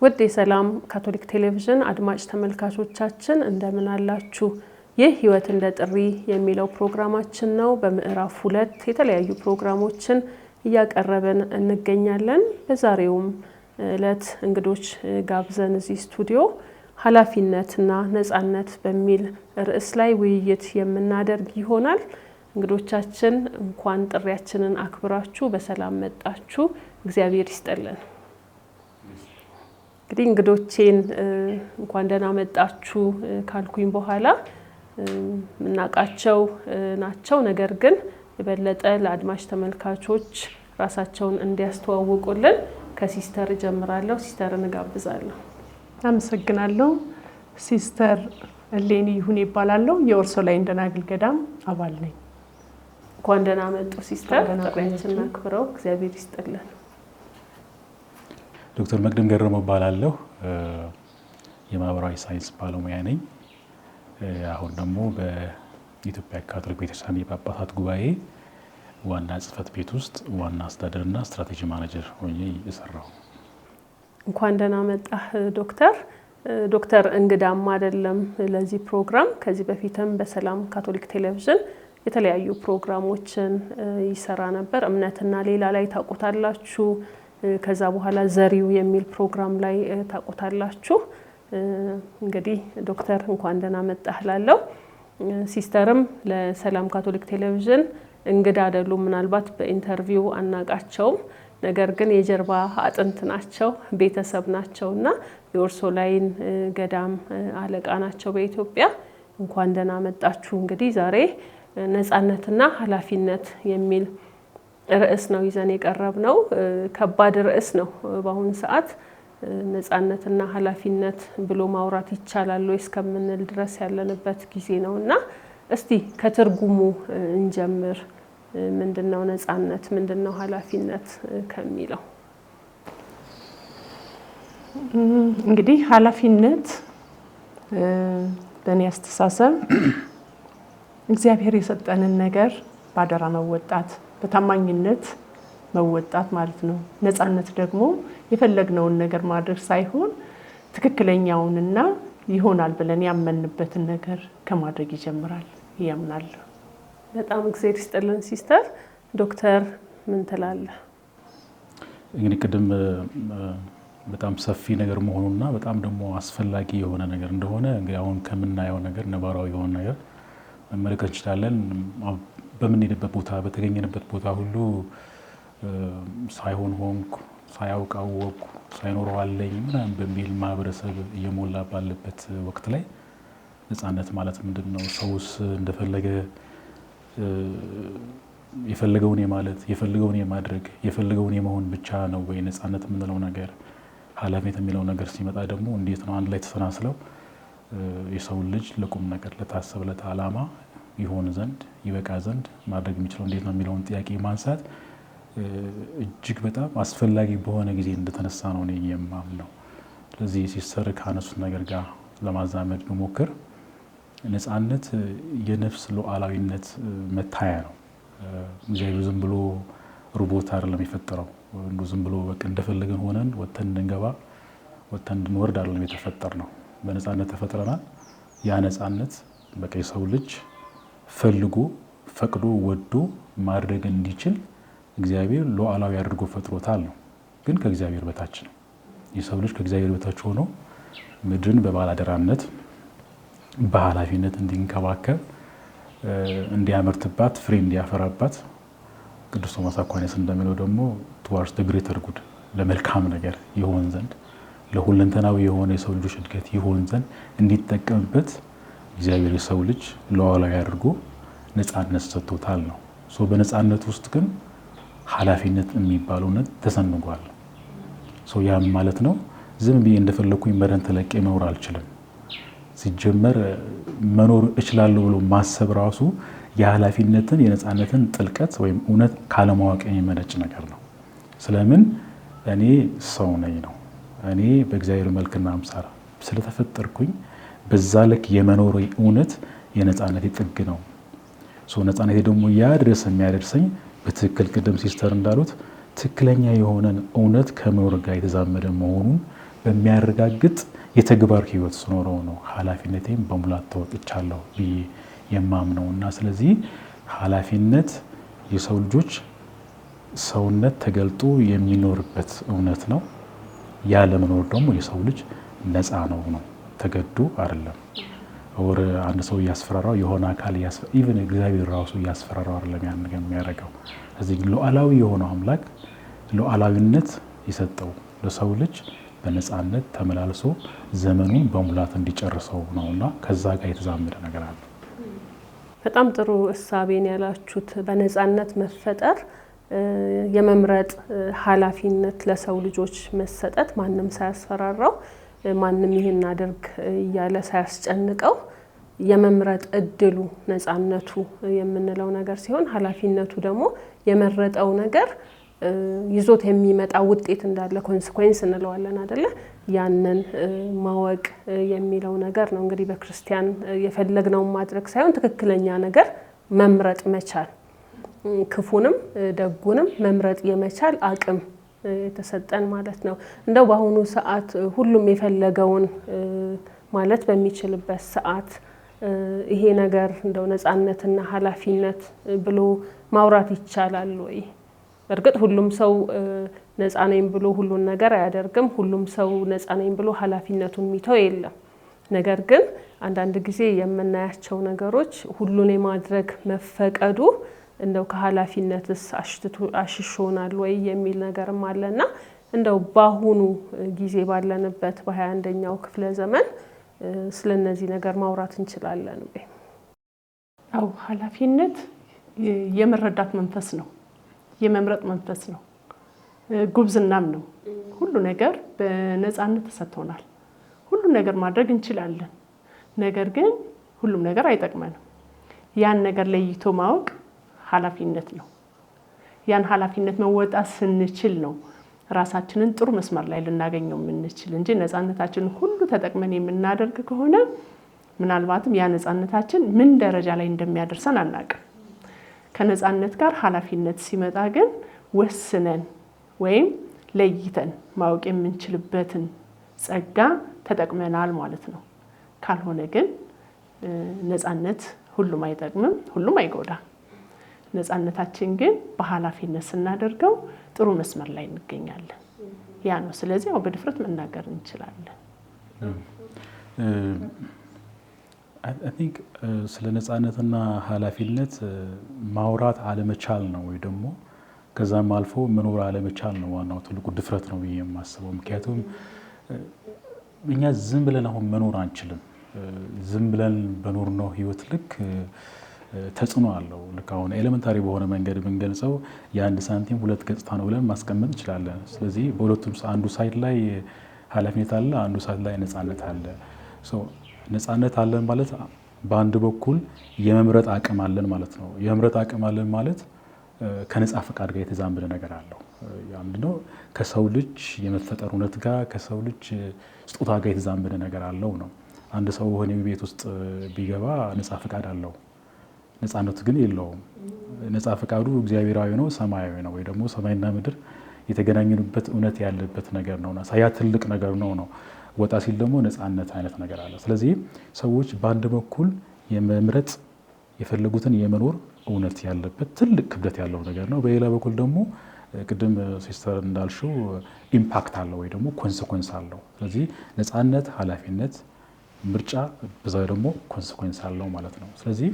ውድ የሰላም ካቶሊክ ቴሌቪዥን አድማጭ ተመልካቾቻችን እንደምን አላችሁ? ይህ ህይወት እንደ ጥሪ የሚለው ፕሮግራማችን ነው። በምዕራፍ 2 የተለያዩ ፕሮግራሞችን እያቀረብን እንገኛለን። በዛሬውም ዕለት እንግዶች ጋብዘን እዚህ ስቱዲዮ ኃላፊነትና ነፃነት በሚል ርዕስ ላይ ውይይት የምናደርግ ይሆናል። እንግዶቻችን እንኳን ጥሪያችንን አክብራችሁ በሰላም መጣችሁ። እግዚአብሔር ይስጥልን። እንግዲህ እንግዶቼን እንኳን ደህና መጣችሁ ካልኩኝ በኋላ ምናቃቸው ናቸው። ነገር ግን የበለጠ ለአድማጭ ተመልካቾች ራሳቸውን እንዲያስተዋውቁልን ከሲስተር ጀምራለሁ። ሲስተር እንጋብዛለሁ። አመሰግናለሁ። ሲስተር እሌኒ ይሁን ይባላል። የኦርሶላይን ደናግል ገዳም አባል ነኝ። እንኳን ደህና መጡ ሲስተር። ጥሪያችንን አክብረው እግዚአብሔር ይስጥልን። ዶክተር መቅደም ገረመው እባላለሁ። የማህበራዊ ሳይንስ ባለሙያ ነኝ። አሁን ደግሞ በኢትዮጵያ ካቶሊክ ቤተክርስቲያን የጳጳሳት ጉባኤ ዋና ጽሕፈት ቤት ውስጥ ዋና አስተዳደርና ስትራቴጂ ማኔጀር ሆኜ እየሰራሁ። እንኳን ደህና መጣህ ዶክተር። ዶክተር እንግዳም አይደለም ለዚህ ፕሮግራም። ከዚህ በፊትም በሰላም ካቶሊክ ቴሌቪዥን የተለያዩ ፕሮግራሞችን ይሰራ ነበር። እምነትና ሌላ ላይ ታውቁታላችሁ። ከዛ በኋላ ዘሪው የሚል ፕሮግራም ላይ ታውቁታላችሁ። እንግዲህ ዶክተር እንኳን ደህና መጣህ ላለው ሲስተርም ለሰላም ካቶሊክ ቴሌቪዥን እንግዳ አይደሉም። ምናልባት በኢንተርቪው አናቃቸውም፣ ነገር ግን የጀርባ አጥንት ናቸው፣ ቤተሰብ ናቸውና የኦርሶላይን ገዳም አለቃ ናቸው በኢትዮጵያ። እንኳን ደህና መጣችሁ። እንግዲህ ዛሬ ነፃነትና ኃላፊነት የሚል ርዕስ ነው ይዘን የቀረብነው። ከባድ ርዕስ ነው በአሁኑ ሰዓት። ነፃነትና ኃላፊነት ብሎ ማውራት ይቻላል ወይ እስከምንል ድረስ ያለንበት ጊዜ ነውና እስቲ ከትርጉሙ እንጀምር። ምንድነው ነፃነት? ምንድነው ኃላፊነት ከሚለው? እንግዲህ ኃላፊነት በእኔ አስተሳሰብ እግዚአብሔር የሰጠንን ነገር ባደራ መወጣት፣ በታማኝነት መወጣት ማለት ነው። ነፃነት ደግሞ የፈለግነውን ነገር ማድረግ ሳይሆን ትክክለኛውንና ይሆናል ብለን ያመንበትን ነገር ከማድረግ ይጀምራል ያምናለሁ። በጣም እግዚአብሔር ይስጥልን ሲስተር። ዶክተር ምን ትላለህ? እንግዲህ ቅድም በጣም ሰፊ ነገር መሆኑና በጣም ደግሞ አስፈላጊ የሆነ ነገር እንደሆነ እንግዲህ አሁን ከምናየው ነገር ነባራዊ የሆነ ነገር መመልከት እንችላለን። በምንሄድበት ቦታ በተገኘንበት ቦታ ሁሉ ሳይሆን ሆንኩ፣ ሳያውቅ አወቅኩ፣ ሳይኖረው አለኝ ምናምን በሚል ማህበረሰብ እየሞላ ባለበት ወቅት ላይ ነፃነት ማለት ምንድን ነው? ሰውስ እንደፈለገ የፈለገውን የማለት የፈለገውን የማድረግ የፈለገውን የመሆን ብቻ ነው ወይ ነፃነት የምንለው ነገር? ኃላፊነት የሚለው ነገር ሲመጣ ደግሞ እንዴት ነው አንድ ላይ ተሰናስለው የሰው ልጅ ለቁም ነገር ለታሰበለት ዓላማ ይሆን ዘንድ ይበቃ ዘንድ ማድረግ የሚችለው እንዴት ነው የሚለውን ጥያቄ ማንሳት እጅግ በጣም አስፈላጊ በሆነ ጊዜ እንደተነሳ ነው እኔ የማምነው። ስለዚህ ሲስተር ካነሱት ነገር ጋር ለማዛመድ ብሞክር ነፃነት የነፍስ ሉዓላዊነት መታያ ነው። እግዚአብሔር ዝም ብሎ ሮቦት አይደለም የፈጠረው። ዝም ብሎ በቃ እንደፈለገን ሆነን ወጥተን እንድንገባ ወጥተን እንድንወርድ አይደለም የተፈጠርነው። በነፃነት ተፈጥረናል። ያ ነፃነት በቃ የሰው ልጅ ፈልጎ ፈቅዶ ወዶ ማድረግ እንዲችል እግዚአብሔር ሉዓላዊ አድርጎ ፈጥሮታል ነው። ግን ከእግዚአብሔር በታች ነው። የሰው ልጅ ከእግዚአብሔር በታች ሆኖ ምድርን በባለአደራነት በኃላፊነት እንዲንከባከብ እንዲያመርትባት ፍሬ እንዲያፈራባት ቅዱስ ቶማስ አኳኒስ እንደሚለው ደግሞ towards the greater good ለመልካም ነገር ይሆን ዘንድ ለሁለንተናዊ የሆነ የሰው ልጆች እድገት ይሆን ዘንድ እንዲጠቀምበት እግዚአብሔር የሰው ልጅ ሉዓላዊ አድርጎ ነፃነት ሰጥቶታል ነው። በነፃነት ውስጥ ግን ኃላፊነት የሚባለው ነገር ተሰንጓል። ያም ማለት ነው ዝም ብዬ እንደፈለኩኝ መረን ተለቄ መኖር አልችልም። ሲጀመር መኖር እችላለሁ ብሎ ማሰብ ራሱ የኃላፊነትን የነፃነትን ጥልቀት ወይም እውነት ካለማወቅ የሚመነጭ ነገር ነው። ስለምን እኔ ሰው ነኝ ነው። እኔ በእግዚአብሔር መልክና አምሳል ስለተፈጠርኩኝ በዛ ልክ የመኖር እውነት የነፃነቴ ጥግ ነው። ነፃነቴ ደግሞ ያድርስ የሚያደርሰኝ በትክክል ቅድም ሲስተር እንዳሉት ትክክለኛ የሆነን እውነት ከመኖር ጋር የተዛመደ መሆኑን በሚያረጋግጥ የተግባር ህይወት ስኖረው ነው ኃላፊነቴን በሙላት ተወጥቻለሁ ብዬ የማምነውና ስለዚህ ኃላፊነት የሰው ልጆች ሰውነት ተገልጦ የሚኖርበት እውነት ነው። ያለ መኖር ደግሞ የሰው ልጅ ነፃ ነው ተገዶ አይደለም። ወር አንድ ሰው ያስፈራራው የሆነ አካል ኢቭን እግዚአብሔር ራሱ ያስፈራራው አይደለም ያን ነገር የሚያደርገው። ስለዚህ ሉዓላዊ የሆነው አምላክ ሉዓላዊነት የሰጠው ለሰው ልጅ በነፃነት ተመላልሶ ዘመኑን በሙላት እንዲጨርሰው ነውና ከዛ ጋር የተዛመደ ነገር አለ። በጣም ጥሩ እሳቤን ያላችሁት በነፃነት መፈጠር የመምረጥ ኃላፊነት ለሰው ልጆች መሰጠት ማንም ሳያስፈራራው ማንም ይሄን አድርግ እያለ ሳያስጨንቀው የመምረጥ እድሉ ነፃነቱ የምንለው ነገር ሲሆን ኃላፊነቱ ደግሞ የመረጠው ነገር ይዞት የሚመጣ ውጤት እንዳለ ኮንሲኩዌንስ እንለዋለን አይደለ? ያንን ማወቅ የሚለው ነገር ነው። እንግዲህ በክርስቲያን የፈለግነውን ማድረግ ሳይሆን ትክክለኛ ነገር መምረጥ መቻል፣ ክፉንም ደጉንም መምረጥ የመቻል አቅም የተሰጠን ማለት ነው። እንደው በአሁኑ ሰዓት ሁሉም የፈለገውን ማለት በሚችልበት ሰዓት ይሄ ነገር እንደው ነፃነትና ኃላፊነት ብሎ ማውራት ይቻላል ወይ? በእርግጥ ሁሉም ሰው ነፃ ነኝ ብሎ ሁሉን ነገር አያደርግም። ሁሉም ሰው ነፃ ነኝ ብሎ ኃላፊነቱን የሚተው የለም። ነገር ግን አንዳንድ ጊዜ የምናያቸው ነገሮች ሁሉን የማድረግ መፈቀዱ እንደው ከኃላፊነትስ አሽሾናል ወይ የሚል ነገርም አለና እንደው በአሁኑ ጊዜ ባለንበት በ21ኛው ክፍለ ዘመን ስለነዚህ ነገር ማውራት እንችላለን ወይ? አው ኃላፊነት የመረዳት መንፈስ ነው፣ የመምረጥ መንፈስ ነው፣ ጉብዝናም ነው። ሁሉ ነገር በነፃነት ተሰጥቶናል። ሁሉ ነገር ማድረግ እንችላለን። ነገር ግን ሁሉም ነገር አይጠቅመንም። ያን ነገር ለይቶ ማወቅ ኃላፊነት ነው። ያን ኃላፊነት መወጣት ስንችል ነው ራሳችንን ጥሩ መስመር ላይ ልናገኘው የምንችል እንጂ ነፃነታችንን ሁሉ ተጠቅመን የምናደርግ ከሆነ ምናልባትም ያ ነፃነታችን ምን ደረጃ ላይ እንደሚያደርሰን አናውቅም። ከነፃነት ጋር ኃላፊነት ሲመጣ ግን ወስነን ወይም ለይተን ማወቅ የምንችልበትን ጸጋ ተጠቅመናል ማለት ነው። ካልሆነ ግን ነፃነት ሁሉም አይጠቅምም፣ ሁሉም አይጎዳም። ነፃነታችን ግን በኃላፊነት ስናደርገው ጥሩ መስመር ላይ እንገኛለን። ያ ነው። ስለዚህ ያው በድፍረት መናገር እንችላለን። I think ስለ ነፃነትና ኃላፊነት ማውራት አለመቻል ነው ወይ ደግሞ ከዛም አልፎ መኖር አለመቻል ነው ዋናው ትልቁ ድፍረት ነው ብዬ የማስበው። ምክንያቱም እኛ ዝም ብለን አሁን መኖር አንችልም። ዝም ብለን በኖር ነው ህይወት ልክ ተጽዕኖ አለው። ልክ አሁን ኤሌመንታሪ በሆነ መንገድ ብንገልጸው የአንድ ሳንቲም ሁለት ገጽታ ነው ብለን ማስቀመጥ እንችላለን። ስለዚህ በሁለቱም አንዱ ሳይድ ላይ ኃላፊነት አለ፣ አንዱ ሳይድ ላይ ነፃነት አለ። ነፃነት አለን ማለት በአንድ በኩል የመምረጥ አቅም አለን ማለት ነው። የመምረጥ አቅም አለን ማለት ከነፃ ፈቃድ ጋር የተዛመደ ነገር አለው። አንደኛው ከሰው ልጅ የመፈጠር እውነት ጋር ከሰው ልጅ ስጦታ ጋር የተዛመደ ነገር አለው ነው። አንድ ሰው ሆነ ቤት ውስጥ ቢገባ ነፃ ፈቃድ አለው፣ ነፃነቱ ግን የለውም። ነፃ ፈቃዱ እግዚአብሔራዊ ነው፣ ሰማያዊ ነው፣ ወይ ደግሞ ሰማይና ምድር የተገናኙበት እውነት ያለበት ነገር ነውና ያ ትልቅ ነገር ነው። ወጣ ሲል ደግሞ ነፃነት አይነት ነገር አለ። ስለዚህ ሰዎች በአንድ በኩል የመምረጥ የፈለጉትን የመኖር እውነት ያለበት ትልቅ ክብደት ያለው ነገር ነው። በሌላ በኩል ደግሞ ቅድም ሲስተር እንዳልሽው ኢምፓክት አለው ወይ ደግሞ ኮንሲኩዌንስ አለው። ስለዚህ ነፃነት፣ ኃላፊነት፣ ምርጫ በዛው ደግሞ ኮንሲኩዌንስ አለው ማለት ነው። ስለዚህ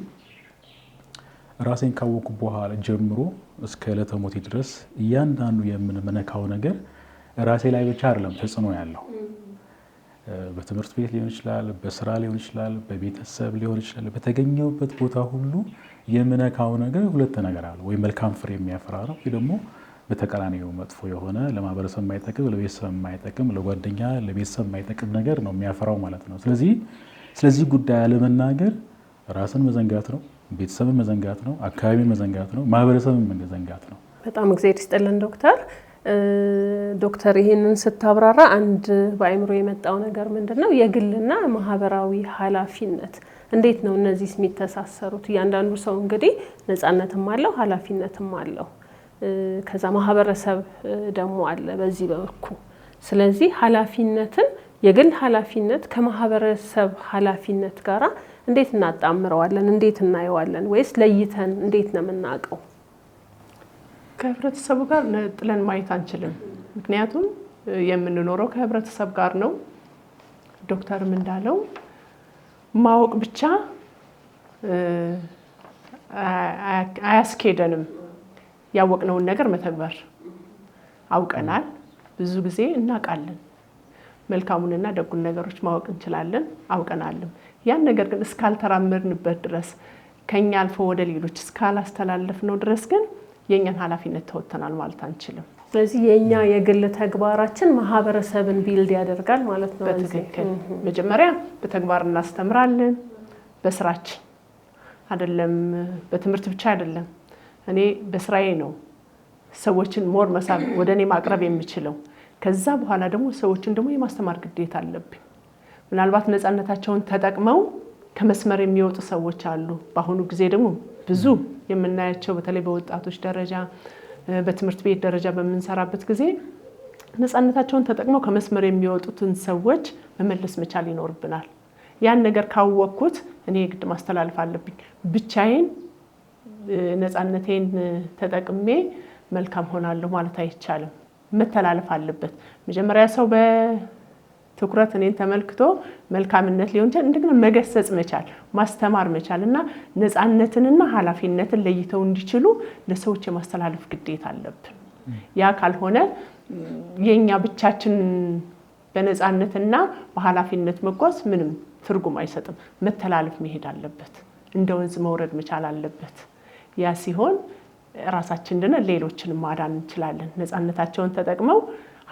ራሴን ካወቁ በኋላ ጀምሮ እስከ ዕለተ ሞቴ ድረስ እያንዳንዱ የምንመነካው ነገር ራሴ ላይ ብቻ አይደለም ተጽዕኖ ያለው። በትምህርት ቤት ሊሆን ይችላል፣ በስራ ሊሆን ይችላል፣ በቤተሰብ ሊሆን ይችላል። በተገኘውበት ቦታ ሁሉ የምነካው ነገር ሁለት ነገር አለ። ወይ መልካም ፍሬ የሚያፈራ ነው፣ ወይ ደግሞ በተቃራኒው መጥፎ የሆነ ለማህበረሰብ የማይጠቅም፣ ለቤተሰብ የማይጠቅም፣ ለጓደኛ ለቤተሰብ የማይጠቅም ነገር ነው የሚያፈራው ማለት ነው። ስለዚህ ጉዳይ አለመናገር ራስን መዘንጋት ነው፣ ቤተሰብን መዘንጋት ነው፣ አካባቢን መዘንጋት ነው፣ ማህበረሰብን መዘንጋት ነው። በጣም እግዚአብሔር ይስጥልን ዶክተር ይህንን ስታብራራ አንድ በአእምሮ የመጣው ነገር ምንድነው? የግልና ማህበራዊ ኃላፊነት እንዴት ነው እነዚህ የሚተሳሰሩት? እያንዳንዱ ሰው እንግዲህ ነፃነትም አለው ኃላፊነትም አለው። ከዛ ማህበረሰብ ደግሞ አለ በዚህ በኩል። ስለዚህ ኃላፊነትን የግል ኃላፊነት ከማህበረሰብ ኃላፊነት ጋራ እንዴት እናጣምረዋለን? እንዴት እናየዋለን? ወይስ ለይተን እንዴት ነው የምናውቀው? ከህብረተሰቡ ጋር ነጥለን ማየት አንችልም። ምክንያቱም የምንኖረው ከህብረተሰብ ጋር ነው። ዶክተርም እንዳለው ማወቅ ብቻ አያስኬደንም። ያወቅነውን ነገር መተግበር አውቀናል፣ ብዙ ጊዜ እናውቃለን። መልካሙንና ደጉን ነገሮች ማወቅ እንችላለን፣ አውቀናልም። ያን ነገር ግን እስካልተራመድንበት ድረስ ከኛ አልፎ ወደ ሌሎች እስካላስተላለፍነው ድረስ ግን የኛን ኃላፊነት ተወጥተናል ማለት አንችልም። ስለዚህ የኛ የግል ተግባራችን ማህበረሰብን ቢልድ ያደርጋል ማለት ነው። በትክክል መጀመሪያ በተግባር እናስተምራለን፣ በስራችን አይደለም፣ በትምህርት ብቻ አይደለም። እኔ በስራዬ ነው ሰዎችን ሞር መሳብ ወደ እኔ ማቅረብ የምችለው። ከዛ በኋላ ደግሞ ሰዎችን ደግሞ የማስተማር ግዴታ አለብኝ። ምናልባት ነፃነታቸውን ተጠቅመው ከመስመር የሚወጡ ሰዎች አሉ። በአሁኑ ጊዜ ደግሞ ብዙ የምናያቸው በተለይ በወጣቶች ደረጃ በትምህርት ቤት ደረጃ በምንሰራበት ጊዜ ነፃነታቸውን ተጠቅመው ከመስመር የሚወጡትን ሰዎች መመለስ መቻል ይኖርብናል። ያን ነገር ካወቅኩት እኔ ግድ ማስተላለፍ አለብኝ። ብቻዬን ነፃነቴን ተጠቅሜ መልካም ሆናለሁ ማለት አይቻልም። መተላለፍ አለበት። መጀመሪያ ሰው በትኩረት እኔን ተመልክቶ መልካምነት ሊሆን ይችላል፣ እንደገና መገሰጽ መቻል፣ ማስተማር መቻል እና ነፃነትንና ኃላፊነትን ለይተው እንዲችሉ ለሰዎች የማስተላለፍ ግዴታ አለብን። ያ ካልሆነ የኛ ብቻችን በነፃነትና በኃላፊነት መጓዝ ምንም ትርጉም አይሰጥም። መተላለፍ መሄድ አለበት፣ እንደ ወንዝ መውረድ መቻል አለበት። ያ ሲሆን ራሳችን እንደነ ሌሎችን ማዳን እንችላለን። ነፃነታቸውን ተጠቅመው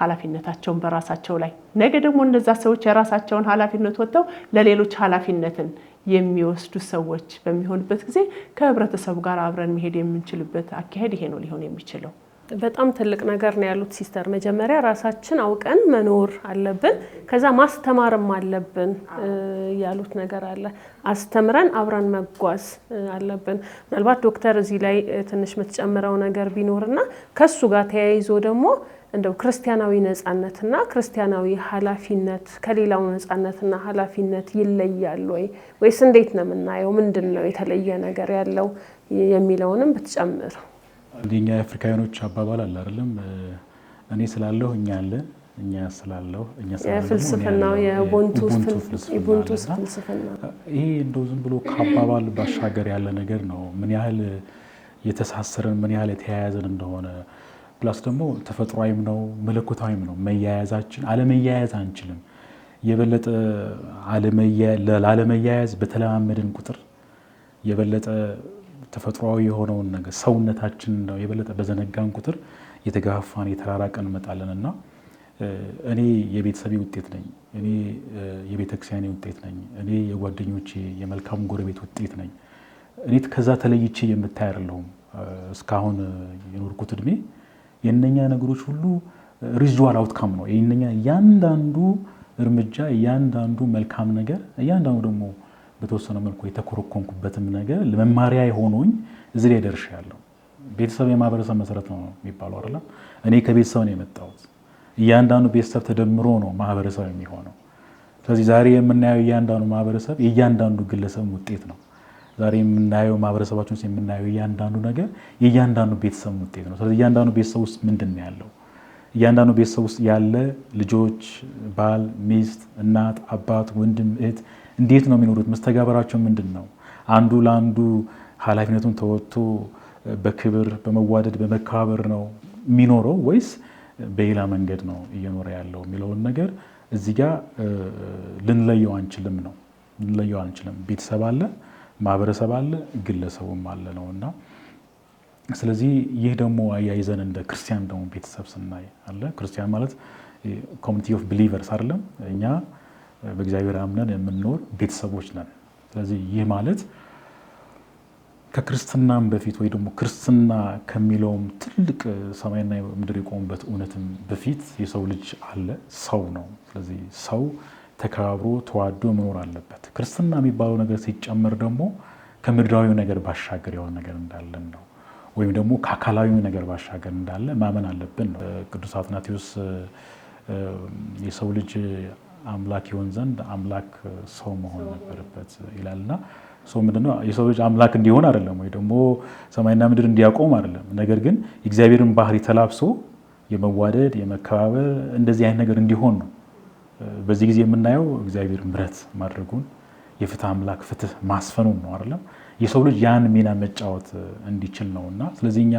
ኃላፊነታቸውን በራሳቸው ላይ ነገ ደግሞ እነዛ ሰዎች የራሳቸውን ኃላፊነት ወጥተው ለሌሎች ኃላፊነትን የሚወስዱ ሰዎች በሚሆንበት ጊዜ ከህብረተሰቡ ጋር አብረን መሄድ የምንችልበት አካሄድ ይሄ ነው ሊሆን የሚችለው። በጣም ትልቅ ነገር ነው ያሉት ሲስተር። መጀመሪያ ራሳችን አውቀን መኖር አለብን፣ ከዛ ማስተማርም አለብን ያሉት ነገር አለ። አስተምረን አብረን መጓዝ አለብን። ምናልባት ዶክተር እዚህ ላይ ትንሽ የምትጨምረው ነገር ቢኖርና ከሱ ጋር ተያይዞ ደግሞ እንደው ክርስቲያናዊ ነፃነትና ክርስቲያናዊ ኃላፊነት ከሌላው ነፃነትና ኃላፊነት ይለያል ወይስ እንዴት ነው የምናየው? ምንድን ነው የተለየ ነገር ያለው የሚለውንም ብትጨምር። አንደኛ የአፍሪካውያኖች አባባል አለ አይደለም? እኔ ስላለሁ እኛ አለ፣ እኛ ስላለሁ እኛ ስላለሁ ፍልስፍናው የኡቡንቱ ፍልስፍና። ይሄ እንደው ዝም ብሎ ከአባባል ባሻገር ያለ ነገር ነው። ምን ያህል የተሳሰረን ምን ያህል የተያያዘን እንደሆነ ፕላስ ደግሞ ተፈጥሯዊም ነው መለኮታዊም ነው። መያያዛችን አለመያያዝ አንችልም። የበለጠ ላለመያያዝ በተለማመድን ቁጥር የበለጠ ተፈጥሯዊ የሆነውን ነገር ሰውነታችን ነው የበለጠ በዘነጋን ቁጥር የተጋፋን የተራራቀን እንመጣለን እና እኔ የቤተሰቤ ውጤት ነኝ፣ እኔ የቤተክርስቲያኔ ውጤት ነኝ፣ እኔ የጓደኞቼ የመልካም ጎረቤት ውጤት ነኝ። እኔ ከዛ ተለይቼ የምታይ አይደለሁም። እስካሁን የኖርኩት እድሜ የእነኛ ነገሮች ሁሉ ሪዝዋል አውትካም ነው። የእነኛ እያንዳንዱ እርምጃ፣ እያንዳንዱ መልካም ነገር፣ እያንዳንዱ ደግሞ በተወሰነ መልኩ የተኮረኮንኩበትም ነገር ለመማሪያ የሆነኝ እዚህ ላይ ደርሻለሁ። ቤተሰብ የማህበረሰብ መሰረት ነው የሚባለው አይደለም? እኔ ከቤተሰብ ነው የመጣሁት። እያንዳንዱ ቤተሰብ ተደምሮ ነው ማህበረሰብ የሚሆነው። ስለዚህ ዛሬ የምናየው እያንዳንዱ ማህበረሰብ የእያንዳንዱ ግለሰብ ውጤት ነው። ዛሬ የምናየው ማህበረሰባችን ውስጥ የምናየው እያንዳንዱ ነገር የእያንዳንዱ ቤተሰብ ውጤት ነው። ስለዚህ እያንዳንዱ ቤተሰብ ውስጥ ምንድን ነው ያለው? እያንዳንዱ ቤተሰብ ውስጥ ያለ ልጆች፣ ባል፣ ሚስት፣ እናት፣ አባት፣ ወንድም፣ እህት እንዴት ነው የሚኖሩት? መስተጋበራቸው ምንድን ነው? አንዱ ለአንዱ ኃላፊነቱን ተወጥቶ በክብር በመዋደድ በመከባበር ነው የሚኖረው ወይስ በሌላ መንገድ ነው እየኖረ ያለው የሚለውን ነገር እዚህ ጋር ልንለየው አንችልም ነው ልንለየው አንችልም። ቤተሰብ አለ፣ ማህበረሰብ አለ፣ ግለሰቡም አለ ነው እና ስለዚህ ይህ ደግሞ አያይዘን እንደ ክርስቲያን ደግሞ ቤተሰብ ስናይ አለ። ክርስቲያን ማለት ኮሚኒቲ ኦፍ ቢሊቨርስ አይደለም? እኛ በእግዚአብሔር አምነን የምንኖር ቤተሰቦች ነን። ስለዚህ ይህ ማለት ከክርስትናም በፊት ወይ ደግሞ ክርስትና ከሚለውም ትልቅ ሰማይና ምድር የቆሙበት እውነትም በፊት የሰው ልጅ አለ፣ ሰው ነው። ስለዚህ ሰው ተከባብሮ ተዋዶ መኖር አለበት። ክርስትና የሚባለው ነገር ሲጨመር ደግሞ ከምድራዊ ነገር ባሻገር የሆነ ነገር እንዳለን ነው፣ ወይም ደግሞ ከአካላዊ ነገር ባሻገር እንዳለ ማመን አለብን ነው። ቅዱስ አትናቴዎስ የሰው ልጅ አምላክ ይሆን ዘንድ አምላክ ሰው መሆን ነበረበት ይላልና ሰው ምንድነው የሰው ልጅ አምላክ እንዲሆን አይደለም ወይ ደግሞ ሰማይና ምድር እንዲያቆም አይደለም ነገር ግን እግዚአብሔርን ባህሪ ተላብሶ የመዋደድ የመከባበር እንደዚህ አይነት ነገር እንዲሆን ነው በዚህ ጊዜ የምናየው እግዚአብሔር ምሕረት ማድረጉን የፍትህ አምላክ ፍትህ ማስፈኑን ነው አይደለም የሰው ልጅ ያን ሚና መጫወት እንዲችል ነውና ስለዚህ እኛ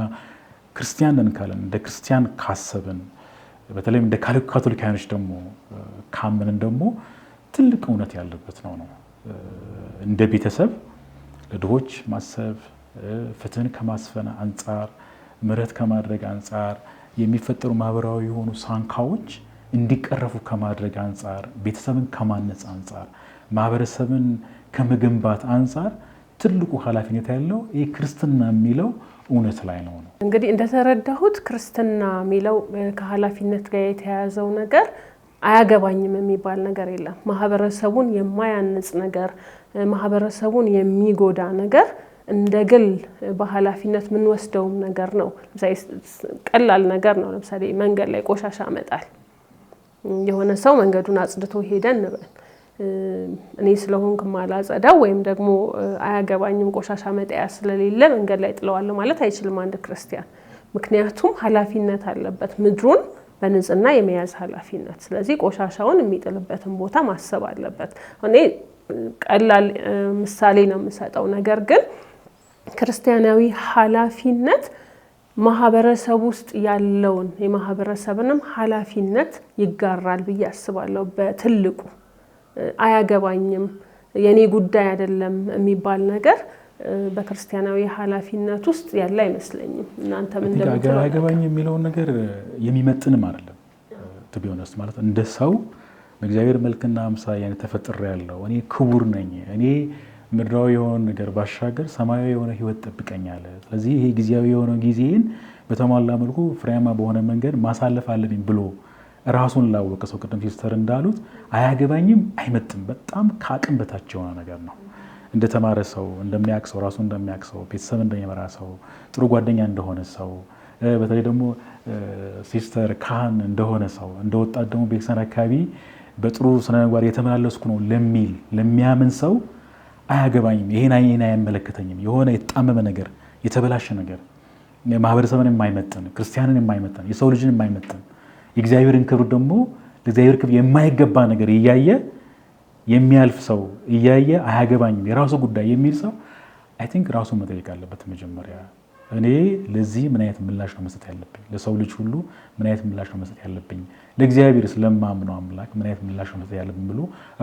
ክርስቲያን ነን ካለን እንደ ክርስቲያን ካሰብን በተለይም እንደ ካቶሊካውያኖች ደግሞ ካመንን ደግሞ ትልቅ እውነት ያለበት ነው እንደ ቤተሰብ ለድሆች ማሰብ ፍትህን ከማስፈን አንፃር ምሕረት ከማድረግ አንፃር የሚፈጠሩ ማህበራዊ የሆኑ ሳንካዎች እንዲቀረፉ ከማድረግ አንፃር ቤተሰብን ከማነጽ አንፃር ማህበረሰብን ከመገንባት አንፃር ትልቁ ኃላፊነት ያለው ክርስትና የሚለው እውነት ላይ ነው እንግዲህ እንደተረዳሁት ክርስትና የሚለው ከኃላፊነት ጋር የተያያዘው ነገር አያገባኝም የሚባል ነገር የለም ማህበረሰቡን የማያንጽ ነገር ማህበረሰቡን የሚጎዳ ነገር እንደግል በኃላፊነት ምን ወስደው ነገር ነው ቀላል ነገር ነው ለምሳሌ መንገድ ላይ ቆሻሻ መጣል የሆነ ሰው መንገዱን አጽድቶ ሄደን ነበር እኔ ስለሆንኩ ማላጸዳው ወይም ደግሞ አያገባኝም ቆሻሻ መጣያ ስለሌለ መንገድ ላይ ጥለዋለሁ ማለት አይችልም አንድ ክርስቲያን ምክንያቱም ኃላፊነት አለበት ምድሩን በንጽህና የመያዝ ኃላፊነት ስለዚህ ቆሻሻውን የሚጥልበትን ቦታ ማሰብ አለበት እኔ ቀላል ምሳሌ ነው የምሰጠው ነገር ግን ክርስቲያናዊ ኃላፊነት ማህበረሰብ ውስጥ ያለውን የማህበረሰብንም ኃላፊነት ይጋራል ብዬ አስባለሁ በትልቁ አያገባኝም የኔ ጉዳይ አይደለም የሚባል ነገር በክርስቲያናዊ ኃላፊነት ውስጥ ያለ አይመስለኝም እናንተ ምን እንደምትለው አያገባኝም የሚለው ነገር የሚመጥንም አይደለም to be honest ማለት እንደ ሰው በእግዚአብሔር መልክና አምሳያ ተፈጥሬያለሁ እኔ ክቡር ነኝ እኔ ምድራዊ የሆነ ነገር ባሻገር ሰማያዊ የሆነ ህይወት ተጠብቀኛል ስለዚህ ይሄ ጊዜያዊ የሆነ ጊዜን በተሟላ መልኩ ፍሬያማ በሆነ መንገድ ማሳለፍ አለብኝ ብሎ ራሱን ላወቀ ሰው ቅድም ሲስተር እንዳሉት አያገባኝም አይመጥም በጣም ካቅም በታች የሆነ ነገር ነው እንደተማረ ሰው እንደሚያውቅ ሰው ራሱን እንደሚያውቅ ሰው ቤተሰብ እንደሚመራ ሰው ጥሩ ጓደኛ እንደሆነ ሰው በተለይ ደግሞ ሲስተር ካህን እንደሆነ ሰው እንደወጣት ደግሞ ቤተሰብ አካባቢ በጥሩ ስነምግባር የተመላለስኩ ነው ለሚያምን ሰው አያገባኝም ይሄን አይመለከተኝም የሆነ የተጣመመ ነገር የተበላሸ ነገር ማህበረሰብን የማይመጥን ክርስቲያንን የማይመጥን የሰው ልጅን የማይመጥን የእግዚአብሔርን ክብር ደግሞ ለእግዚአብሔር ክብር የማይገባ ነገር እያየ የሚያልፍ ሰው እያየ አያገባኝም የራሱ ጉዳይ የሚል ሰው አይ ቲንክ ራሱን መጠየቅ አለበት መጀመሪያ እኔ ለዚህ ምን አይነት ምላሽ ነው መስጠት ያለብኝ ለሰው ልጅ ሁሉ ምን አይነት ምላሽ ነው መስጠት ያለብኝ ለእግዚአብሔር ስለማምነው አምላክ ምን አይነት ምላሽ ነው መስጠት ያለብኝ ብሎ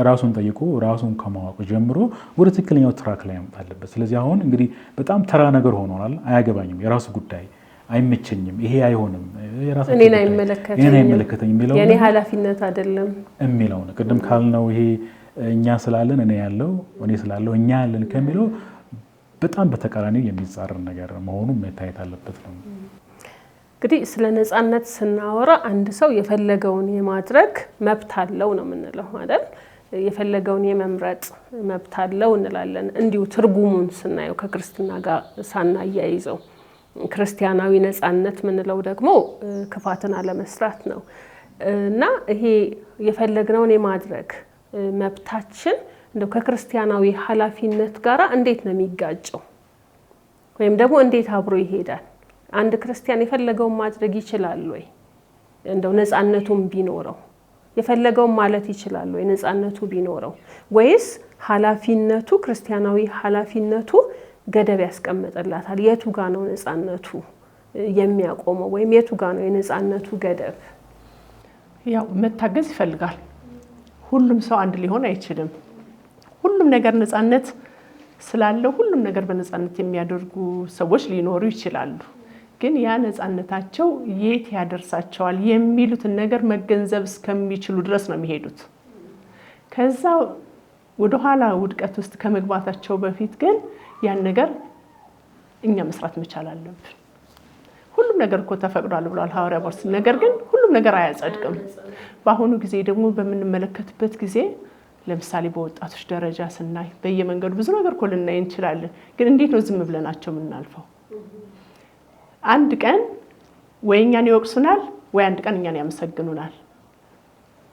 ራሱን ጠይቆ ራሱን ከማወቅ ጀምሮ ወደ ትክክለኛው ትራክ ላይ ያመጣ አለበት ስለዚህ አሁን እንግዲህ በጣም ተራ ነገር ሆኗል አያገባኝም የራሱ ጉዳይ አይመቸኝም ይሄ አይሆንም የራሱ እኔን አይመለከተኝም የሚለው የኔ ኃላፊነት አይደለም የሚለው ነው ቅድም ካልነው ይሄ እኛ ስላለን እኔ ያለው እኔ ስላለው እኛ ያለን ከሚለው በጣም በተቃራኒው የሚጻረር ነገር መሆኑ መታየት አለበት ነው እንግዲህ ስለ ነፃነት ስናወራ አንድ ሰው የፈለገውን የማድረግ መብት አለው ነው የምንለው አይደል የፈለገውን የመምረጥ መብት አለው እንላለን እንዲሁ ትርጉሙን ስናየው ከክርስትና ጋር ሳናያይዘው ክርስቲያናዊ ነፃነት ምንለው ደግሞ ክፋትን አለመስራት ነው እና ይሄ የፈለግነውን የማድረግ መብታችን እንደው ከክርስቲያናዊ ኃላፊነት ጋር እንዴት ነው የሚጋጨው ወይም ደግሞ እንዴት አብሮ ይሄዳል አንድ ክርስቲያን የፈለገውን ማድረግ ይችላል ወይ እንደው ነፃነቱን ቢኖረው የፈለገውን ማለት ይችላል ወይ ነፃነቱ ቢኖረው ወይስ ኃላፊነቱ ክርስቲያናዊ ኃላፊነቱ ገደብ ያስቀምጥላታል የቱ ጋር ነው ነፃነቱ የሚያቆመው ወይም የቱ ጋር ነው የነፃነቱ ገደብ ያው መታገዝ ይፈልጋል ሁሉም ሰው አንድ ሊሆን አይችልም ሁሉም ነገር ነፃነት ስላለው ሁሉም ነገር በነፃነት የሚያደርጉ ሰዎች ሊኖሩ ይችላሉ ግን ያ ነፃነታቸው የት ያደርሳቸዋል የሚሉትን ነገር መገንዘብ እስከሚችሉ ድረስ ነው የሚሄዱት ከዛ ወደ ኋላ ውድቀት ውስጥ ከመግባታቸው በፊት ግን ያን ነገር እኛ መስራት መቻል አለብን ሁሉም ነገር እኮ ተፈቅዷል ብሏል ሐዋርያው ጳውሎስ ነገር ግን ሁሉም ነገር አያጸድቅም በአሁኑ ጊዜ ደግሞ በምንመለከትበት ጊዜ ለምሳሌ በወጣቶች ደረጃ ስናይ በየመንገዱ ብዙ ነገር እኮ ልናይ እንችላለን ግን እንዴት ነው ዝም ብለናቸው የምናልፈው አንድ ቀን ወይ እኛን ይወቅሱናል ወይ አንድ ቀን እኛን ያመሰግኑናል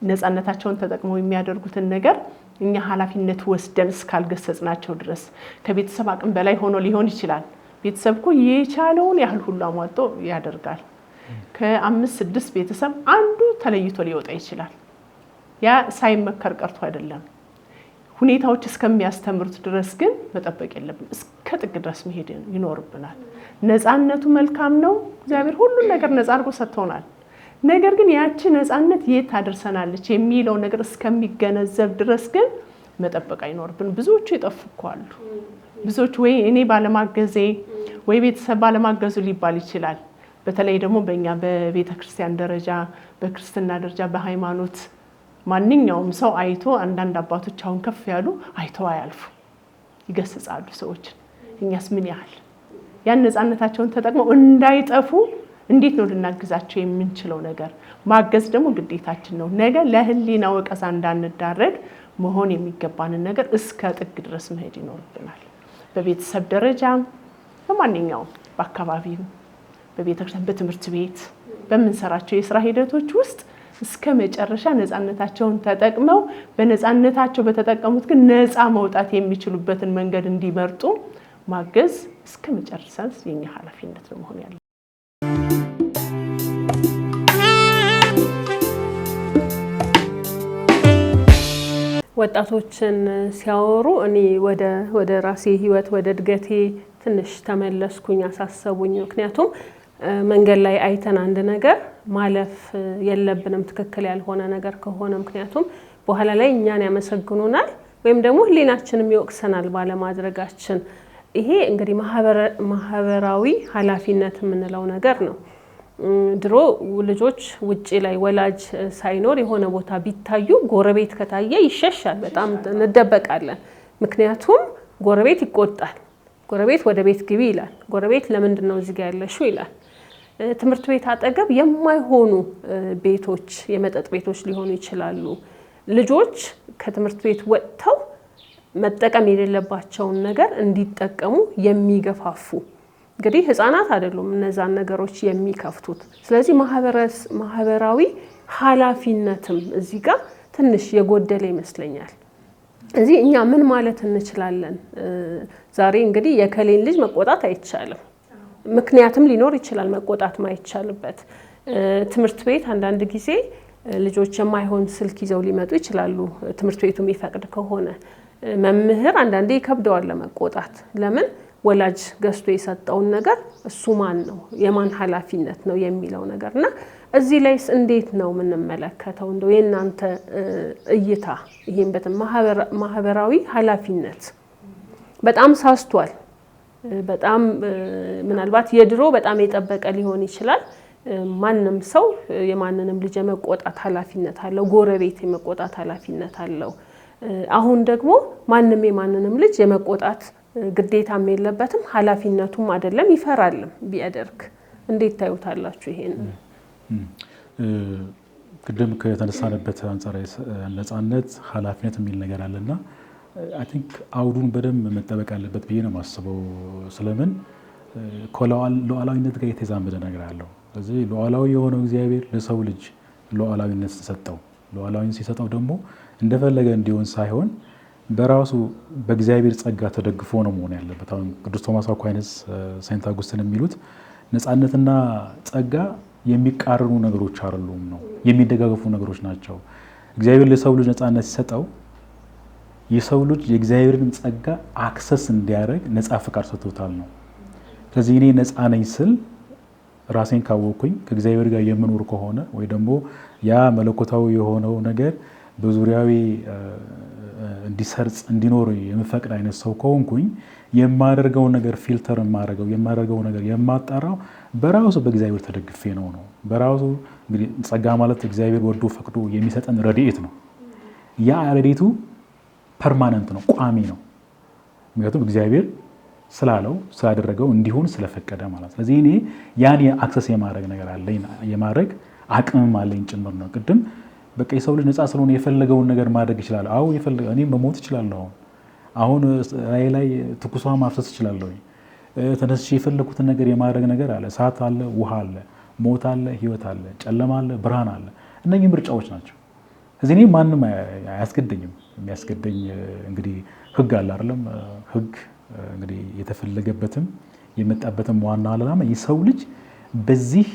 ነፃነታቸውን ተጠቅመው የሚያደርጉትን ነገር እኛ ኃላፊነት ወስደን እስካልገሰጽናቸው ድረስ ከቤተሰብ አቅም በላይ ሆኖ ሊሆን ይችላል። ቤተሰብ እኮ የቻለውን ያህል ሁሉ አሟጦ ያደርጋል። ከ5-6 ቤተሰብ አንዱ ተለይቶ ሊወጣ ይችላል። ያ ሳይመከር ቀርቶ አይደለም። ሁኔታዎች እስከሚያስተምሩት ድረስ ግን መጠበቅ የለብንም። እስከ ጥግ ድረስ መሄድ ይኖርብናል። ነፃነቱ መልካም ነው። እግዚአብሔር ሁሉን ነገር ነፃ አድርጎ ሰጥቶናል። ነገር ግን ያቺ ነፃነት የት ታደርሰናለች የሚለው ነገር እስከሚገነዘብ ድረስ ግን መጠበቅ አይኖርብን። ብዙዎቹ ይጠፉኳሉ። ብዙዎች ወይ እኔ ባለማገዜ ወይ ቤተሰብ ባለማገዙ ሊባል ይችላል። በተለይ ደግሞ በእኛ በቤተ ክርስቲያን ደረጃ፣ በክርስትና ደረጃ፣ በሃይማኖት ማንኛውም ሰው አይቶ አንዳንድ አባቶች አሁን ከፍ ያሉ አይተው አያልፉ፣ ይገስጻሉ ሰዎችን። እኛስ ምን ያህል ያን ነፃነታቸውን ተጠቅመው እንዳይጠፉ እንዴት ነው ልናግዛቸው የምንችለው? ነገር ማገዝ ደግሞ ግዴታችን ነው። ነገ ለህሊና ወቀሳ እንዳንዳረግ መሆን የሚገባንን ነገር እስከ ጥግ ድረስ መሄድ ይኖርብናል። በቤተሰብ ደረጃ፣ በማንኛውም በአካባቢው፣ በቤተክርስቲያን፣ በትምህርት ቤት በምንሰራቸው የስራ ሂደቶች ውስጥ እስከ መጨረሻ ነፃነታቸውን ተጠቅመው በነፃነታቸው በተጠቀሙት ግን ነፃ መውጣት የሚችሉበትን መንገድ እንዲመርጡ ማገዝ እስከ መጨረሻ የኛ ኃላፊነት ነው መሆን ያለው። ወጣቶችን ሲያወሩ እኔ ወደ ራሴ ህይወት ወደ እድገቴ ትንሽ ተመለስኩኝ፣ አሳሰቡኝ። ምክንያቱም መንገድ ላይ አይተን አንድ ነገር ማለፍ የለብንም ትክክል ያልሆነ ነገር ከሆነ። ምክንያቱም በኋላ ላይ እኛን ያመሰግኑናል ወይም ደግሞ ህሊናችንም ይወቅሰናል ባለማድረጋችን። ይሄ እንግዲህ ማህበራዊ ኃላፊነት የምንለው ነገር ነው። ድሮ ልጆች ውጪ ላይ ወላጅ ሳይኖር የሆነ ቦታ ቢታዩ ጎረቤት ከታየ ይሸሻል፣ በጣም እንደበቃለን። ምክንያቱም ጎረቤት ይቆጣል። ጎረቤት ወደ ቤት ግቢ ይላል። ጎረቤት ለምንድን ነው እዚህ ጋር ያለሽው ይላል። ትምህርት ቤት አጠገብ የማይሆኑ ቤቶች፣ የመጠጥ ቤቶች ሊሆኑ ይችላሉ። ልጆች ከትምህርት ቤት ወጥተው መጠቀም የሌለባቸውን ነገር እንዲጠቀሙ የሚገፋፉ እንግዲህ ህፃናት አይደሉም እነዛን ነገሮች የሚከፍቱት። ስለዚህ ማህበራዊ ኃላፊነትም እዚህ ጋር ትንሽ የጎደለ ይመስለኛል። እዚህ እኛ ምን ማለት እንችላለን? ዛሬ እንግዲህ የከሌን ልጅ መቆጣት አይቻልም። ምክንያትም ሊኖር ይችላል መቆጣት ማይቻልበት። ትምህርት ቤት አንዳንድ ጊዜ ልጆች የማይሆን ስልክ ይዘው ሊመጡ ይችላሉ። ትምህርት ቤቱ የሚፈቅድ ከሆነ መምህር አንዳንዴ ይከብደዋል ለመቆጣት። ለምን? ወላጅ ገዝቶ የሰጠውን ነገር እሱ ማን ነው የማን ኃላፊነት ነው የሚለው ነገርና እዚህ ላይስ እንዴት ነው የምንመለከተው? እንደው የእናንተ እይታ ይሄን ማህበራዊ ኃላፊነት በጣም ሳስቷል። በጣም ምናልባት የድሮ በጣም የጠበቀ ሊሆን ይችላል። ማንም ሰው የማንንም ልጅ የመቆጣት ኃላፊነት አለው። ጎረቤት የመቆጣት ኃላፊነት አለው። አሁን ደግሞ ማንም የማንንም ልጅ የመቆጣት ግዴታም የለበትም፣ ኃላፊነቱም አይደለም፣ ይፈራልም ቢያደርግ። እንዴት ታዩታላችሁ ይሄን? ቅድም ከተነሳንበት አንጻር ነፃነት ኃላፊነት የሚል ነገር አለና አይ ቲንክ አውዱን በደንብ መጠበቅ አለበት ብዬ ነው የማስበው። ስለምን ከሉዓላዊነት ጋር የተዛመደ ነገር አለው። ስለዚህ ሉዓላዊ የሆነው እግዚአብሔር ለሰው ልጅ ሉዓላዊነት ተሰጠው። ሉዓላዊነት ሲሰጠው ደግሞ እንደፈለገ እንዲሆን ሳይሆን በራሱ በእግዚአብሔር ጸጋ ተደግፎ ነው መሆን ያለበት። አሁን ቅዱስ ቶማስ አኳይነስ፣ ሴንት አውጉስቲን የሚሉት ነፃነትና ጸጋ የሚቃረኑ ነገሮች አይደሉም ነው፣ የሚደጋገፉ ነገሮች ናቸው። እግዚአብሔር ለሰው ልጅ ነፃነት ሲሰጠው የሰው ልጅ የእግዚአብሔርን ጸጋ አክሰስ እንዲያደርግ ነፃ ፍቃድ ሰጥቶታል ነው። ስለዚህ እኔ ነፃ ነኝ ስል ራሴን ካወቅኩኝ ከእግዚአብሔር ጋር የምኖር ከሆነ ወይ ደግሞ ያ መለኮታዊ የሆነው ነገር በዙሪያዊ እንዲሰርጽ እንዲኖር የምፈቅድ አይነት ሰው ከሆንኩኝ የማደርገው ነገር ፊልተር የማደርገው ነገር የማጣራው በራሱ በእግዚአብሔር ተደግፌ ነው። በራሱ እንግዲህ ጸጋ ማለት እግዚአብሔር ወዶ ፈቅዶ የሚሰጠን ረድኤት ነው። ያ ረድኤቱ ፐርማነንት ነው፣ ቋሚ ነው። ምክንያቱም እግዚአብሔር ስላለው ስላደረገው እንዲሆን ስለፈቀደ ማለት። ስለዚህ እኔ ያን አክሰስ የማድረግ ነገር አለኝ፣ የማድረግ አቅምም አለኝ ጭምር ነው። ቅድም በቃ የሰው ልጅ ነፃ ስለሆነ የፈለገውን ነገር ማድረግ ይችላል። አዎ እኔም መሞት እችላለሁ። አሁን ላይ ትኩሷ ማፍሰስ እችላለሁ። ተነስቼ የፈለኩትን ነገር የማድረግ ነገር አለ። እሳት አለ፣ ውሃ አለ፣ ሞት አለ፣ ህይወት አለ፣ ጨለማ አለ፣ ብርሃን አለ። እነኚህ ምርጫዎች ናቸው። እዚህ እኔ ማንም አያስገደኝም። የሚያስገደኝ እንግዲህ ህግ አለ አይደለም? ህግ እንግዲህ የተፈለገበትም የመጣበትም ዋና ዓላማ የሰው ልጅ በዚህ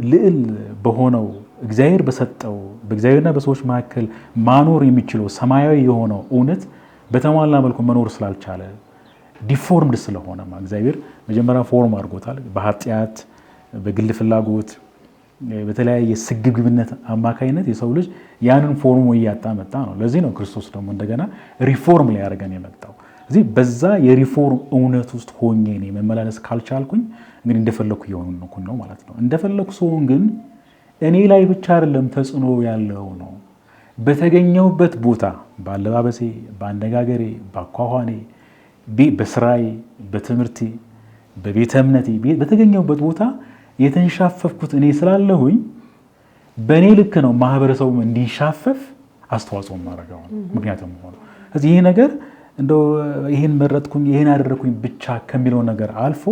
ልዕል በሆነው እግዚአብሔር በሰጠው በእግዚአብሔርና በሰዎች መካከል ማኖር የሚችለው ሰማያዊ የሆነው እውነት በተሟላ መልኩ መኖር ስላልቻለ ዲፎርምድ ስለሆነ እግዚአብሔር መጀመሪያ ፎርም አድርጎታል። በኃጢአት በግል ፍላጎት በተለያየ ስግብግብነት አማካይነት የሰው ልጅ ያንን ፎርሙ እያጣ መጣ ነው። ለዚህ ነው ክርስቶስ ደግሞ እንደገና ሪፎርም ላይ ያደርገን የመጣው። እዚህ በዛ የሪፎርም እውነት ውስጥ ሆኜ እኔ መመላለስ ካልቻልኩኝ እንግዲህ እንደፈለኩ እየሆንኩ ነው ማለት ነው። እንደፈለኩ ሰውን ግን እኔ ላይ ብቻ አይደለም ተጽዕኖ ያለው ነው። በተገኘውበት ቦታ በአለባበሴ፣ በአነጋገሬ፣ በአኳኋኔ፣ በስራዬ፣ በትምህርቴ፣ በቤተ እምነቴ በተገኘውበት ቦታ የተንሻፈፍኩት እኔ ስላለሁኝ በእኔ ልክ ነው ማህበረሰቡ እንዲንሻፈፍ አስተዋጽኦ ማድረገው ምክንያቱም ሆነ እዚህ ይሄ ነገር እንደው ይሄን መረጥኩኝ ይሄን አደረኩኝ ብቻ ከሚለው ነገር አልፎ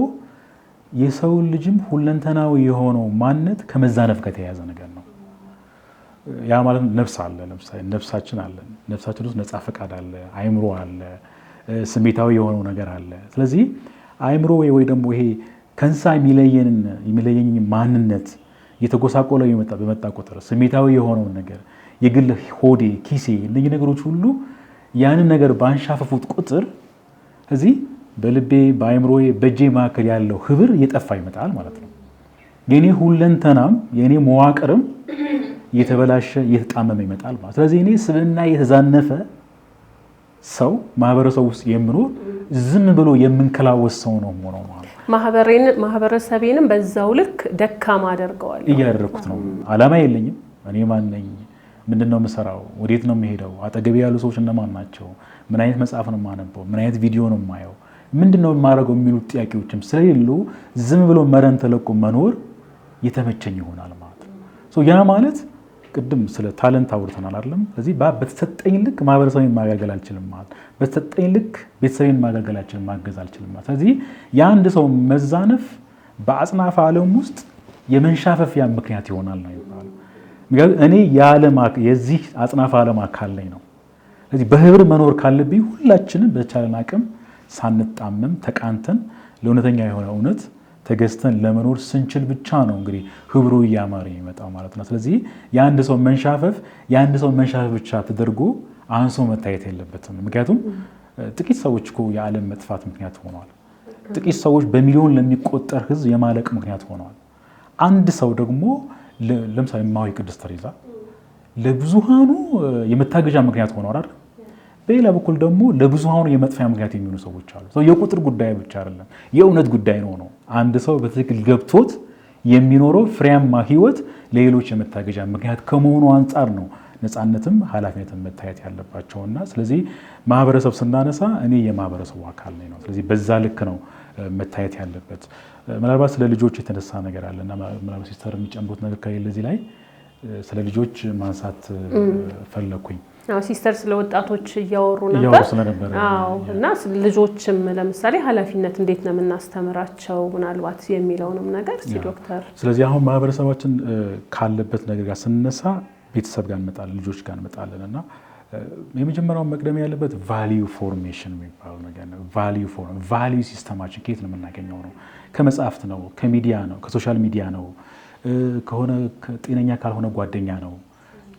የሰው ልጅም ሁለንተናዊ የሆነው ማንነት ከመዛነፍ ጋር የተያያዘ ነገር ነው። ያ ማለት ነፍስ አለ። ለምሳሌ ነፍሳችን አለ። ነፍሳችን ውስጥ ነፃ ፈቃድ አለ፣ አይምሮ አለ፣ ስሜታዊ የሆነው ነገር አለ። ስለዚህ አይምሮ ወይ ደግሞ ይሄ ከእንስሳ የሚለየኝ ማንነት እየተጎሳቆለ በመጣ ቁጥር ስሜታዊ የሆነውን ነገር የግል ሆዴ፣ ኪሴ እነዚህ ነገሮች ሁሉ ያንን ነገር ባንሻፈፉት ቁጥር እዚህ በልቤ በአይምሮዬ በእጄ መካከል ያለው ህብር እየጠፋ ይመጣል ማለት ነው። የኔ ሁለንተናም የኔ መዋቅርም እየተበላሸ እየተጣመመ ይመጣል ማለት። ስለዚህ እኔ ስብዕና የተዛነፈ ሰው ማህበረሰብ ውስጥ የምኖር ዝም ብሎ የምንከላወስ ሰው ነው ሆኖ ማለት ማህበረሰቤንም በዛው ልክ ደካማ አደርገዋለሁ እያደረኩት ነው። ዓላማ የለኝም። እኔ ማን ነኝ? ምንድነው የምሰራው? ወዴት ነው የምሄደው? አጠገቤ ያሉ ሰዎች እነማን ናቸው? ምን አይነት መጽሐፍ ነው የማነበው? ምን አይነት ቪዲዮ ነው የማየው? ምንድነው የማደርገው? የሚሉት ጥያቄዎችም ስለሌሉ ዝም ብሎ መረን ተለቆ መኖር የተመቸኝ ይሆናል ማለት ነው። ያ ማለት ቅድም ስለ ታለንት አውርተናል አይደለም? ስለዚህ በተሰጠኝ ልክ ማህበረሰቤን ማገልገል አልችልም ማለት፣ በተሰጠኝ ልክ ቤተሰቤን ማገልገል አልችልም፣ ማገዝ አልችልም ማለት። ስለዚህ የአንድ ሰው መዛነፍ በአጽናፈ ዓለም ውስጥ የመንሻፈፊያ ምክንያት ይሆናል ነው የሚባለው። እኔ የዚህ አጽናፈ ዓለም አካል ላይ ነው። ስለዚህ በህብር መኖር ካለብኝ ሁላችንም በተቻለን አቅም ሳንጣመም ተቃንተን ለእውነተኛ የሆነ እውነት ተገዝተን ለመኖር ስንችል ብቻ ነው እንግዲህ ህብሩ እያማረ የሚመጣው ማለት ነው። ስለዚህ የአንድ ሰው መንሻፈፍ ብቻ ተደርጎ አንሶ መታየት የለበትም። ምክንያቱም ጥቂት ሰዎች እኮ የዓለም መጥፋት ምክንያት ሆነዋል። ጥቂት ሰዎች በሚሊዮን ለሚቆጠር ህዝብ የማለቅ ምክንያት ሆነዋል። አንድ ሰው ደግሞ ለምሳሌ እማሆይ ቅድስት ተሬዛ ለብዙሃኑ የመታገዣ ምክንያት ሆነዋል አይደል? በሌላ በኩል ደግሞ ለብዙሃኑ የመጥፊያ ምክንያት የሚሆኑ ሰዎች አሉ። የቁጥር ጉዳይ ብቻ አይደለም፣ የእውነት ጉዳይ ነው። አንድ ሰው በትክክል ገብቶት የሚኖረው ፍሬያማ ህይወት ለሌሎች የመታገዣ ምክንያት ከመሆኑ አንጻር ነው ነፃነትም ኃላፊነትም መታየት ያለባቸውና ስለዚህ ማህበረሰብ ስናነሳ እኔ የማህበረሰቡ አካል ነኝ ነው። ስለዚህ በዛ ልክ ነው መታየት ያለበት። ምናልባት ስለ ልጆች የተነሳ ነገር አለና ምናልባት ሲስተር የሚጨምሩት ነገር ከሌለ እዚህ ላይ ስለ ልጆች ማንሳት ፈለኩኝ። ሲስተር ስለ ወጣቶች እያወሩ ነበር እና ልጆችም ለምሳሌ ኃላፊነት እንዴት ነው የምናስተምራቸው ምናልባት የሚለውንም ነገር ዶክተር። ስለዚህ አሁን ማህበረሰባችን ካለበት ነገር ጋር ስንነሳ ቤተሰብ ጋር እንመጣለን፣ ልጆች ጋር እንመጣለን እና የመጀመሪያውን መቅደም ያለበት ቫሊዩ ፎርሜሽን የሚባለው ነገር ነው። ቫሊዩ ሲስተማችን ከየት ነው የምናገኘው? ነው ከመጽሐፍት ነው፣ ከሚዲያ ነው፣ ከሶሻል ሚዲያ ነው፣ ከሆነ ጤነኛ ካልሆነ ጓደኛ ነው።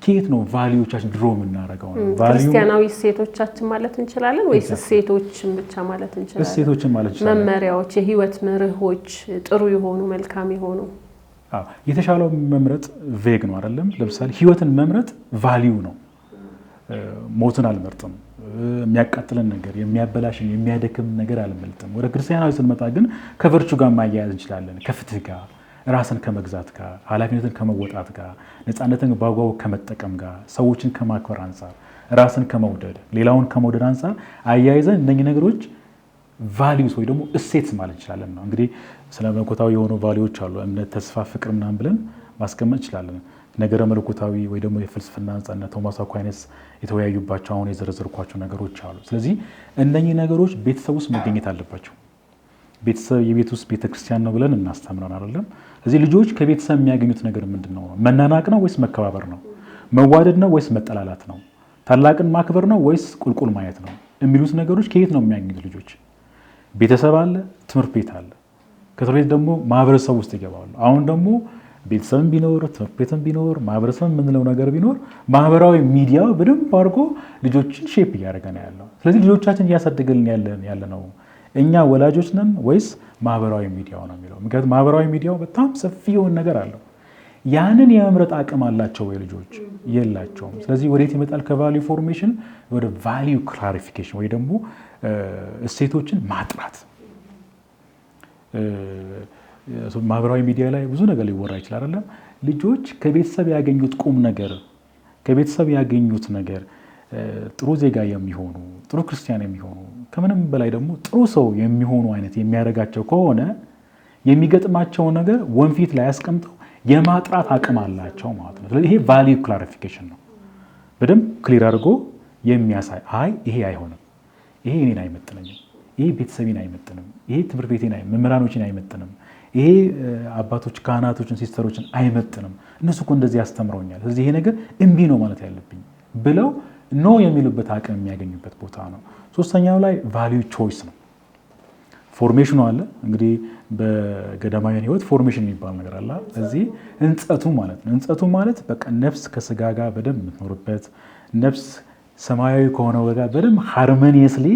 ከየት ነው ቫሊዩቻችን ድሮ የምናደርገው? ነው ክርስቲያናዊ እሴቶቻችን ማለት እንችላለን ወይስ እሴቶችን ብቻ ማለት እንችላለን? እሴቶችን ማለት እንችላለን። መመሪያዎች፣ የህይወት መርሆች ጥሩ የሆኑ መልካም የሆኑ የተሻለው መምረጥ ቬግ ነው አይደለም? ለምሳሌ ህይወትን መምረጥ ቫሊዩ ነው። ሞትን አልመርጥም። የሚያቃጥለን ነገር፣ የሚያበላሽን፣ የሚያደክም ነገር አልመርጥም። ወደ ክርስቲያናዊ ስንመጣ ግን ከቨርቹ ጋር ማያያዝ እንችላለን። ከፍትህ ጋር፣ ራስን ከመግዛት ጋር፣ ኃላፊነትን ከመወጣት ጋር፣ ነፃነትን በአግባቡ ከመጠቀም ጋር፣ ሰዎችን ከማክበር አንጻር፣ ራስን ከመውደድ፣ ሌላውን ከመውደድ አንጻር አያይዘን እነኚህ ነገሮች ቫሊዩስ ወይ ደግሞ እሴት ማለት እንችላለን ነው። እንግዲህ ስለ መለኮታዊ የሆኑ ቫሊዩዎች አሉ። እምነት፣ ተስፋ፣ ፍቅር ምናምን ብለን ማስቀመጥ እንችላለን። ነገረ መለኮታዊ ወይ ደግሞ የፍልስፍና አንጻርና ቶማስ አኳይነስ የተወያዩባቸው አሁን የዘረዘርኳቸው ነገሮች አሉ። ስለዚህ እነኚህ ነገሮች ቤተሰብ ውስጥ መገኘት አለባቸው። ቤተሰብ የቤት ውስጥ ቤተክርስቲያን ነው ብለን እናስተምረን አይደለም። ስለዚህ ልጆች ከቤተሰብ የሚያገኙት ነገር ምንድን ነው? መናናቅ ነው ወይስ መከባበር ነው? መዋደድ ነው ወይስ መጠላላት ነው? ታላቅን ማክበር ነው ወይስ ቁልቁል ማየት ነው? የሚሉት ነገሮች ከየት ነው የሚያገኙት ልጆች? ቤተሰብ አለ፣ ትምህርት ቤት አለ። ከትምህርት ቤት ደግሞ ማህበረሰብ ውስጥ ይገባሉ። አሁን ደግሞ ቤተሰብም ቢኖር ትምህርት ቤትም ቢኖር ማህበረሰብ የምንለው ነገር ቢኖር ማህበራዊ ሚዲያ በደንብ አድርጎ ልጆችን ሼፕ እያደረገ ነው ያለው። ስለዚህ ልጆቻችን እያሳደገልን ያለ ነው እኛ ወላጆች ነን ወይስ ማህበራዊ ሚዲያው ነው የሚለው? ምክንያቱም ማህበራዊ ሚዲያው በጣም ሰፊ የሆነ ነገር አለው። ያንን የመምረጥ አቅም አላቸው ወይ ልጆች? የላቸውም። ስለዚህ ወዴት ይመጣል? ከቫሊዩ ፎርሜሽን ወደ ቫሊዩ ክላሪፊኬሽን ወይ ደግሞ እሴቶችን ማጥራት። ማህበራዊ ሚዲያ ላይ ብዙ ነገር ሊወራ ይችላል አይደለም? ልጆች ከቤተሰብ ያገኙት ቁም ነገር ከቤተሰብ ያገኙት ነገር ጥሩ ዜጋ የሚሆኑ ጥሩ ክርስቲያን የሚሆኑ ከምንም በላይ ደግሞ ጥሩ ሰው የሚሆኑ አይነት የሚያደርጋቸው ከሆነ የሚገጥማቸው ነገር ወንፊት ላይ ያስቀምጠው የማጥራት አቅም አላቸው ማለት ነው። ስለዚህ ይሄ ቫሊዩ ክላሪፊኬሽን ነው። በደንብ ክሊር አድርጎ የሚያሳይ አይ ይሄ አይሆንም፣ ይሄ እኔን አይመጥነኝም፣ ይሄ ቤተሰቤን አይመጥንም፣ ይሄ ትምህርት ቤቴን መምህራኖችን አይመጥንም፣ ይሄ አባቶች ካህናቶችን ሲስተሮችን አይመጥንም፣ እነሱ እኮ እንደዚህ ያስተምረውኛል፣ ስለዚህ ይሄ ነገር እምቢ ነው ማለት ያለብኝ ብለው ኖ የሚሉበት አቅም የሚያገኙበት ቦታ ነው። ሶስተኛው ላይ ቫሊዩ ቾይስ ነው። ፎርሜሽኑ አለ እንግዲህ በገዳማውያን ሕይወት ፎርሜሽን የሚባል ነገር አለ። እዚህ እንጸቱ ማለት ነው። እንጸቱ ማለት በቃ ነፍስ ከስጋ ጋር በደንብ የምትኖርበት ነፍስ ሰማያዊ ከሆነው ጋር በደንብ ሃርሞኒየስሊ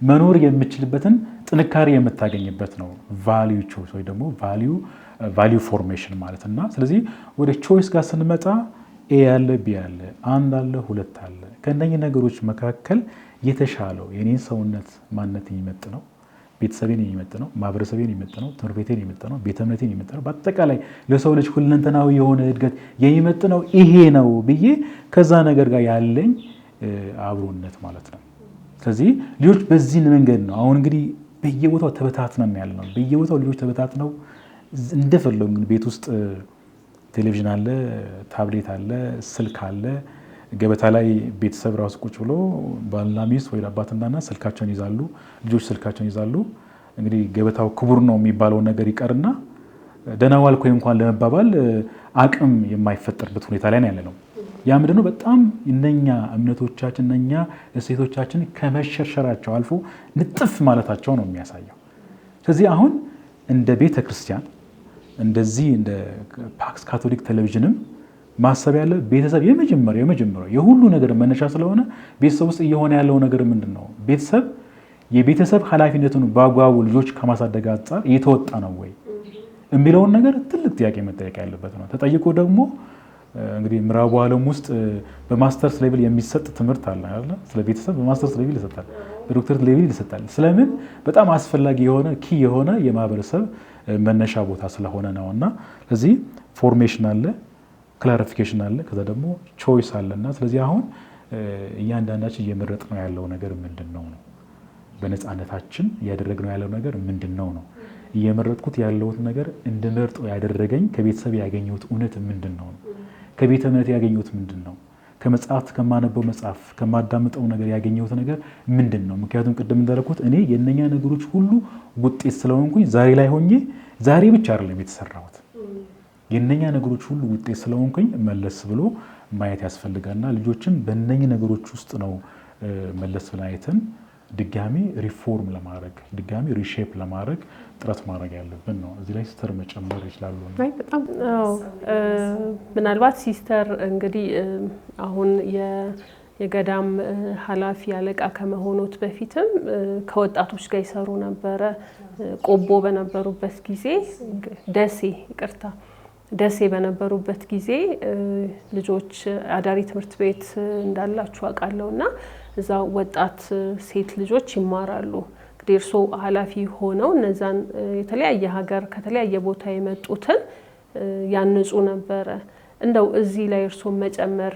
መኖር የምችልበትን ጥንካሬ የምታገኝበት ነው ቫሊዩ ቾይስ ወይ ደግሞ ቫሊዩ ፎርሜሽን ማለት እና ስለዚህ ወደ ቾይስ ጋር ስንመጣ ኤ ያለ ቢ ያለ አንድ አለ ሁለት አለ። ከእነኚህ ነገሮች መካከል የተሻለው የኔን ሰውነት ማንነት የሚመጥነው ቤተሰቤን የሚመጥነው ማህበረሰቤን የሚመጥነው ትምህርት ቤቴን የሚመጥነው ቤተ እምነቴን የሚመጥነው በአጠቃላይ ለሰው ልጅ ሁለንተናዊ የሆነ እድገት የሚመጥነው ይሄ ነው ብዬ ከዛ ነገር ጋር ያለኝ አብሮነት ማለት ነው። ስለዚህ ልጆች በዚህ መንገድ ነው አሁን እንግዲህ በየቦታው ተበታትነን ያለነው። በየቦታው ልጆች ተበታትነው እንደፈለጉ ቤት ውስጥ ቴሌቪዥን አለ፣ ታብሌት አለ፣ ስልክ አለ። ገበታ ላይ ቤተሰብ ራሱ ቁጭ ብሎ ባልና ሚስት ወይ አባትና እናት ስልካቸውን ይዛሉ፣ ልጆች ስልካቸውን ይዛሉ። እንግዲህ ገበታው ክቡር ነው የሚባለው ነገር ይቀርና ደህና ዋልክ ወይ እንኳን ለመባባል አቅም የማይፈጠርበት ሁኔታ ላይ ነው ያለነው። ያ ምንድነው? በጣም እነኛ እምነቶቻችን እነኛ እሴቶቻችን ከመሸርሸራቸው አልፎ ንጥፍ ማለታቸው ነው የሚያሳየው። ስለዚህ አሁን እንደ ቤተ ክርስቲያን እንደዚህ እንደ ፓክስ ካቶሊክ ቴሌቪዥንም ማሰብ ያለ ቤተሰብ የመጀመሪያው የሁሉ ነገር መነሻ ስለሆነ ቤተሰብ ውስጥ እየሆነ ያለው ነገር ምንድን ነው? ቤተሰብ የቤተሰብ ኃላፊነቱን በአግባቡ ልጆች ከማሳደግ አንጻር እየተወጣ ነው ወይ የሚለውን ነገር ትልቅ ጥያቄ መጠየቅ ያለበት ነው። ተጠይቆ ደግሞ እንግዲህ ምዕራቡ ዓለም ውስጥ በማስተርስ ሌቭል የሚሰጥ ትምህርት አለ አይደል? ስለ ቤተሰብ በማስተርስ ሌቭል ይሰጣል፣ በዶክተሬት ሌቭል ይሰጣል። ስለምን? በጣም አስፈላጊ የሆነ ኪ የሆነ የማህበረሰብ መነሻ ቦታ ስለሆነ ነው። እና ስለዚህ ፎርሜሽን አለ፣ ክላሪፊኬሽን አለ፣ ከዛ ደግሞ ቾይስ አለና ስለዚህ አሁን እያንዳንዳችን እየመረጥ ነው ያለው ነገር ምንድን ነው ነው በነፃነታችን እያደረግነው ያለው ነገር ምንድን ነው ነው እየመረጥኩት ያለሁት ነገር እንድመርጠው ያደረገኝ ከቤተሰብ ያገኘሁት እውነት ምንድን ነው ነው ከቤተ እምነት ያገኘሁት ምንድን ነው ከመጽሐፍት ከማነበው መጽሐፍ ከማዳምጠው ነገር ያገኘሁት ነገር ምንድን ነው። ምክንያቱም ቅድም እንዳልኩት እኔ የእነኛ ነገሮች ሁሉ ውጤት ስለሆንኩኝ ዛሬ ላይ ሆኜ ዛሬ ብቻ አይደለም የተሰራሁት የእነኛ ነገሮች ሁሉ ውጤት ስለሆንኩኝ መለስ ብሎ ማየት ያስፈልጋልና ልጆችን በእነኚህ ነገሮች ውስጥ ነው መለስ ብለን አይተን ድጋሚ ሪፎርም ለማድረግ ድጋሚ ሪሼፕ ለማድረግ ጥረት ማድረግ ያለብን ነው። እዚህ ላይ ሲስተር መጨመር ይችላሉ? በጣም ምናልባት ሲስተር እንግዲህ አሁን የገዳም ኃላፊ አለቃ ከመሆኑት በፊትም ከወጣቶች ጋር ይሰሩ ነበረ። ቆቦ በነበሩበት ጊዜ ደሴ በነበሩበት ጊዜ ልጆች አዳሪ ትምህርት ቤት እንዳላችሁ አውቃለሁ እና እዛ ወጣት ሴት ልጆች ይማራሉ። እንግዲህ እርስዎ ኃላፊ ሆነው እነዛን የተለያየ ሀገር ከተለያየ ቦታ የመጡትን ያንጹ ነበረ። እንደው እዚህ ላይ እርስዎ መጨመር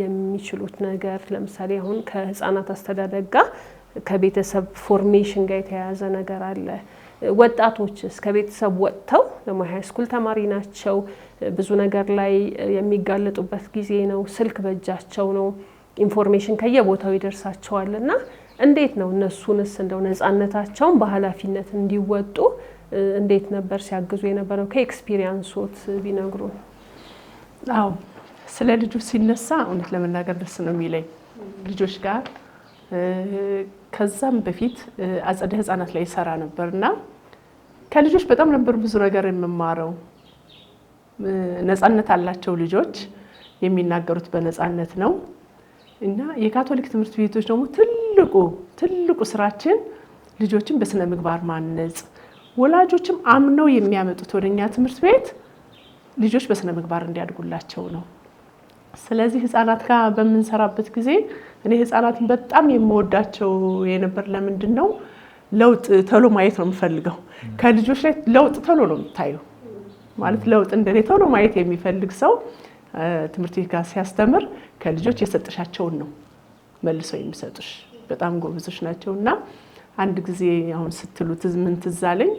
የሚችሉት ነገር ለምሳሌ አሁን ከህፃናት አስተዳደግ ጋር ከቤተሰብ ፎርሜሽን ጋር የተያያዘ ነገር አለ። ወጣቶችስ ከቤተሰብ ወጥተው ደግሞ ሃይስኩል ተማሪ ናቸው፣ ብዙ ነገር ላይ የሚጋለጡበት ጊዜ ነው፣ ስልክ በእጃቸው ነው፣ ኢንፎርሜሽን ከየቦታው ይደርሳቸዋል እና እንዴት ነው እነሱንስ እንደው ነፃነታቸውን በኃላፊነት እንዲወጡ እንዴት ነበር ሲያግዙ የነበረው? ከኤክስፒሪየንሶት ቢነግሩን። አዎ ስለ ልጆች ሲነሳ እውነት ለመናገር ደስ ነው የሚለኝ ልጆች ጋር። ከዛም በፊት አጸደ ህፃናት ላይ ይሰራ ነበርና ከልጆች በጣም ነበር ብዙ ነገር የምማረው። ነፃነት አላቸው ልጆች፣ የሚናገሩት በነፃነት ነው። እና የካቶሊክ ትምህርት ቤቶች ደግሞ ትልቁ ስራችን ልጆችን በስነ ምግባር ማነጽ፣ ወላጆችም አምነው የሚያመጡት ወደኛ ትምህርት ቤት ልጆች በስነ ምግባር እንዲያድጉላቸው ነው። ስለዚህ ህፃናት ጋር በምንሰራበት ጊዜ እኔ ህፃናትን በጣም የምወዳቸው የነበር ለምንድን ነው ለውጥ ቶሎ ማየት ነው የምፈልገው። ከልጆች ላይ ለውጥ ቶሎ ነው የምታየው። ማለት ለውጥ እንደኔ ቶሎ ማየት የሚፈልግ ሰው ትምህርት ቤት ጋር ሲያስተምር ከልጆች የሰጠሻቸውን ነው መልሰው የሚሰጡሽ። በጣም ጎበዞች ናቸውና አንድ ጊዜ አሁን ስትሉት ምን ትዝ አለኝ።